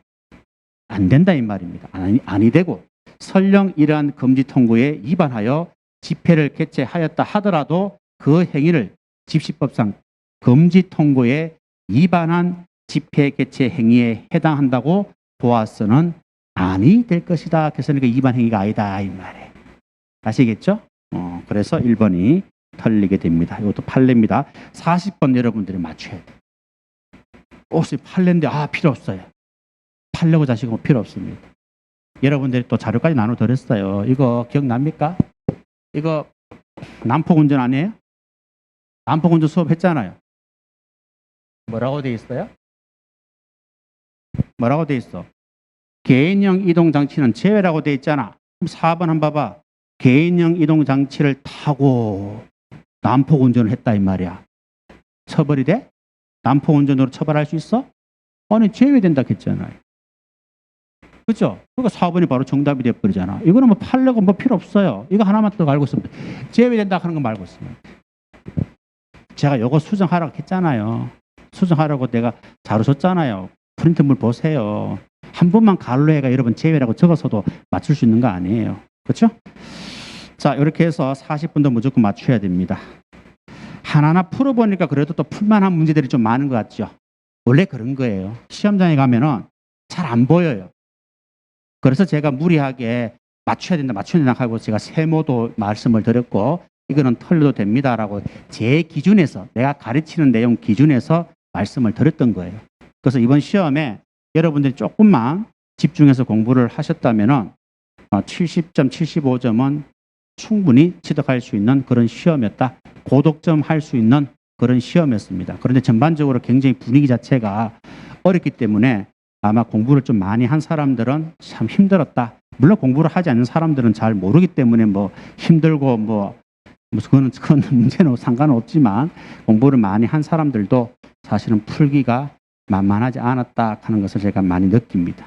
안 된다 이 말입니다. 아니 되고 설령 이러한 금지 통고에 위반하여 집회를 개최하였다 하더라도 그 행위를 집시법상 금지 통고에 위반한 집회 개최 행위에 해당한다고 보아서는 아니 될 것이다. 그래서 그 위반 행위가 아니다 이 말이에요. 아시겠죠? 그래서 1번이 틀리게 됩니다. 이것도 판례입니다. 40번 여러분들이 맞춰야 돼요. 혹시 판례인데 필요 없어요. 판례고 자식은 필요 없습니다. 여러분들이 또 자료까지 나눠드렸어요. 이거 기억납니까? 이거 난폭운전 아니에요? 난폭운전 수업했잖아요. 뭐라고 돼 있어요? 뭐라고 돼 있어? 개인형 이동장치는 제외라고 돼 있잖아. 그럼 4번 한번 봐봐. 개인형 이동장치를 타고 난폭운전을 했다 이 말이야. 처벌이 돼? 난폭운전으로 처벌할 수 있어? 아니 제외된다 했잖아요. 그렇죠? 그러니까 4번이 바로 정답이 돼버리잖아. 이거는 뭐 판례가 뭐 필요 없어요. 이거 하나만 또 알고 있으면 제외된다 하는 거 말고 있으면 제가 이거 수정하라고 했잖아요. 수정하라고 내가 자료 줬잖아요. 프린트물 보세요. 한 번만 갈로해가 여러분 제외라고 적어서도 맞출 수 있는 거 아니에요. 그렇죠? 자, 이렇게 해서 40분도 무조건 맞춰야 됩니다. 하나하나 풀어보니까 그래도 또 풀만한 문제들이 좀 많은 것 같죠? 원래 그런 거예요. 시험장에 가면은 잘 안 보여요. 그래서 제가 무리하게 맞춰야 된다 하고 제가 세모도 말씀을 드렸고 이거는 틀려도 됩니다라고 제 기준에서 내가 가르치는 내용 기준에서 말씀을 드렸던 거예요. 그래서 이번 시험에 여러분들이 조금만 집중해서 공부를 하셨다면은 70점, 75점은 충분히 취득할 수 있는 그런 시험이었다. 고득점 할 수 있는 그런 시험이었습니다. 그런데 전반적으로 굉장히 분위기 자체가 어렵기 때문에 아마 공부를 좀 많이 한 사람들은 참 힘들었다. 물론 공부를 하지 않는 사람들은 잘 모르기 때문에 뭐 힘들고 뭐 그거는 큰 문제는 상관은 없지만 공부를 많이 한 사람들도 사실은 풀기가 만만하지 않았다 하는 것을 제가 많이 느낍니다.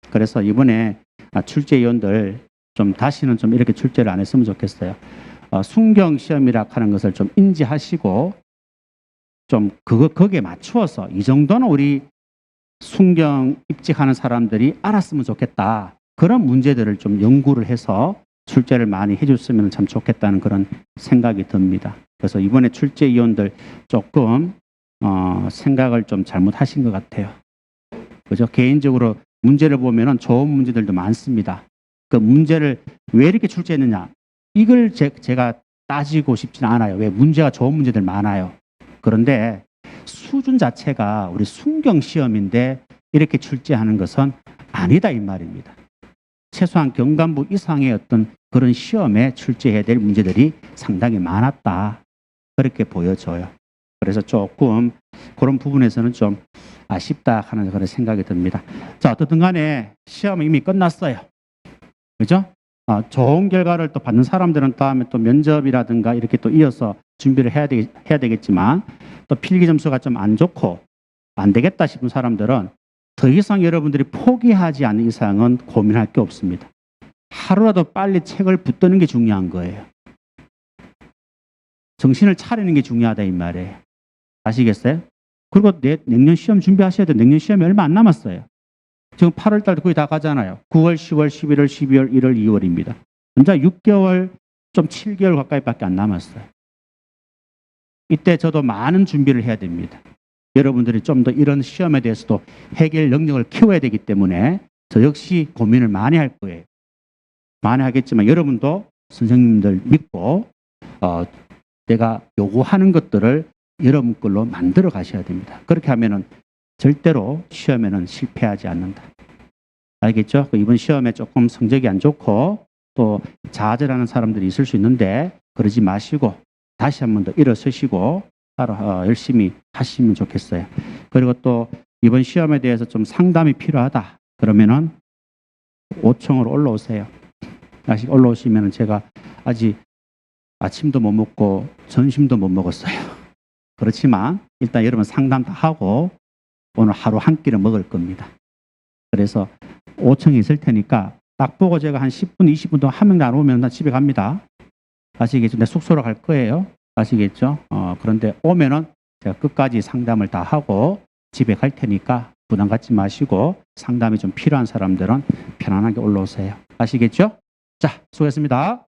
그래서 이번에 출제위원들 좀 다시는 좀 이렇게 출제를 안 했으면 좋겠어요. 순경 시험이라 하는 것을 좀 인지하시고 좀 거기에 맞추어서 이 정도는 우리 순경 입직하는 사람들이 알았으면 좋겠다. 그런 문제들을 좀 연구를 해서 출제를 많이 해줬으면 참 좋겠다는 그런 생각이 듭니다. 그래서 이번에 출제위원들 조금 생각을 좀 잘못하신 것 같아요. 그죠? 개인적으로 문제를 보면은 좋은 문제들도 많습니다. 그 문제를 왜 이렇게 출제했느냐? 이걸 제가 따지고 싶지는 않아요. 왜 문제가 좋은 문제들 많아요. 그런데 수준 자체가 우리 순경 시험인데 이렇게 출제하는 것은 아니다 이 말입니다. 최소한 경간부 이상의 어떤 그런 시험에 출제해야 될 문제들이 상당히 많았다. 그렇게 보여져요. 그래서 조금 그런 부분에서는 좀 아쉽다 하는 그런 생각이 듭니다. 자, 어떻든 간에 시험은 이미 끝났어요. 그죠? 좋은 결과를 또 받는 사람들은 다음에 또 면접이라든가 이렇게 또 이어서 준비를 해야 되겠지만 또 필기 점수가 좀 안 좋고 안 되겠다 싶은 사람들은 더 이상 여러분들이 포기하지 않는 이상은 고민할 게 없습니다. 하루라도 빨리 책을 붙드는 게 중요한 거예요. 정신을 차리는 게 중요하다 이 말이에요. 아시겠어요? 그리고 내년 시험 준비하셔야 돼요. 내년 시험이 얼마 안 남았어요. 지금 8월 달도 거의 다 가잖아요. 9월, 10월, 11월, 12월, 1월, 2월입니다. 진짜 6개월, 좀 7개월 가까이밖에 안 남았어요. 이때 저도 많은 준비를 해야 됩니다. 여러분들이 좀 더 이런 시험에 대해서도 해결 능력을 키워야 되기 때문에 저 역시 고민을 많이 할 거예요. 많이 하겠지만 여러분도 선생님들 믿고 내가 요구하는 것들을 여러분 걸로 만들어 가셔야 됩니다. 그렇게 하면은 절대로 시험에는 실패하지 않는다. 알겠죠? 이번 시험에 조금 성적이 안 좋고 또 좌절하는 사람들이 있을 수 있는데 그러지 마시고 다시 한 번 더 일어서시고 열심히 하시면 좋겠어요. 그리고 또 이번 시험에 대해서 좀 상담이 필요하다. 그러면은 5층으로 올라오세요. 다시 올라오시면은 제가 아직 아침도 못 먹고 점심도 못 먹었어요. 그렇지만 일단 여러분 상담 다 하고 오늘 하루 한 끼를 먹을 겁니다. 그래서 5층에 있을 테니까 딱 보고 제가 한 10분, 20분 동안 한 명도 안 오면 나 집에 갑니다. 아시겠죠? 내 숙소로 갈 거예요. 아시겠죠? 그런데 오면은 제가 끝까지 상담을 다 하고 집에 갈 테니까 부담 갖지 마시고 상담이 좀 필요한 사람들은 편안하게 올라오세요. 아시겠죠? 자, 수고했습니다.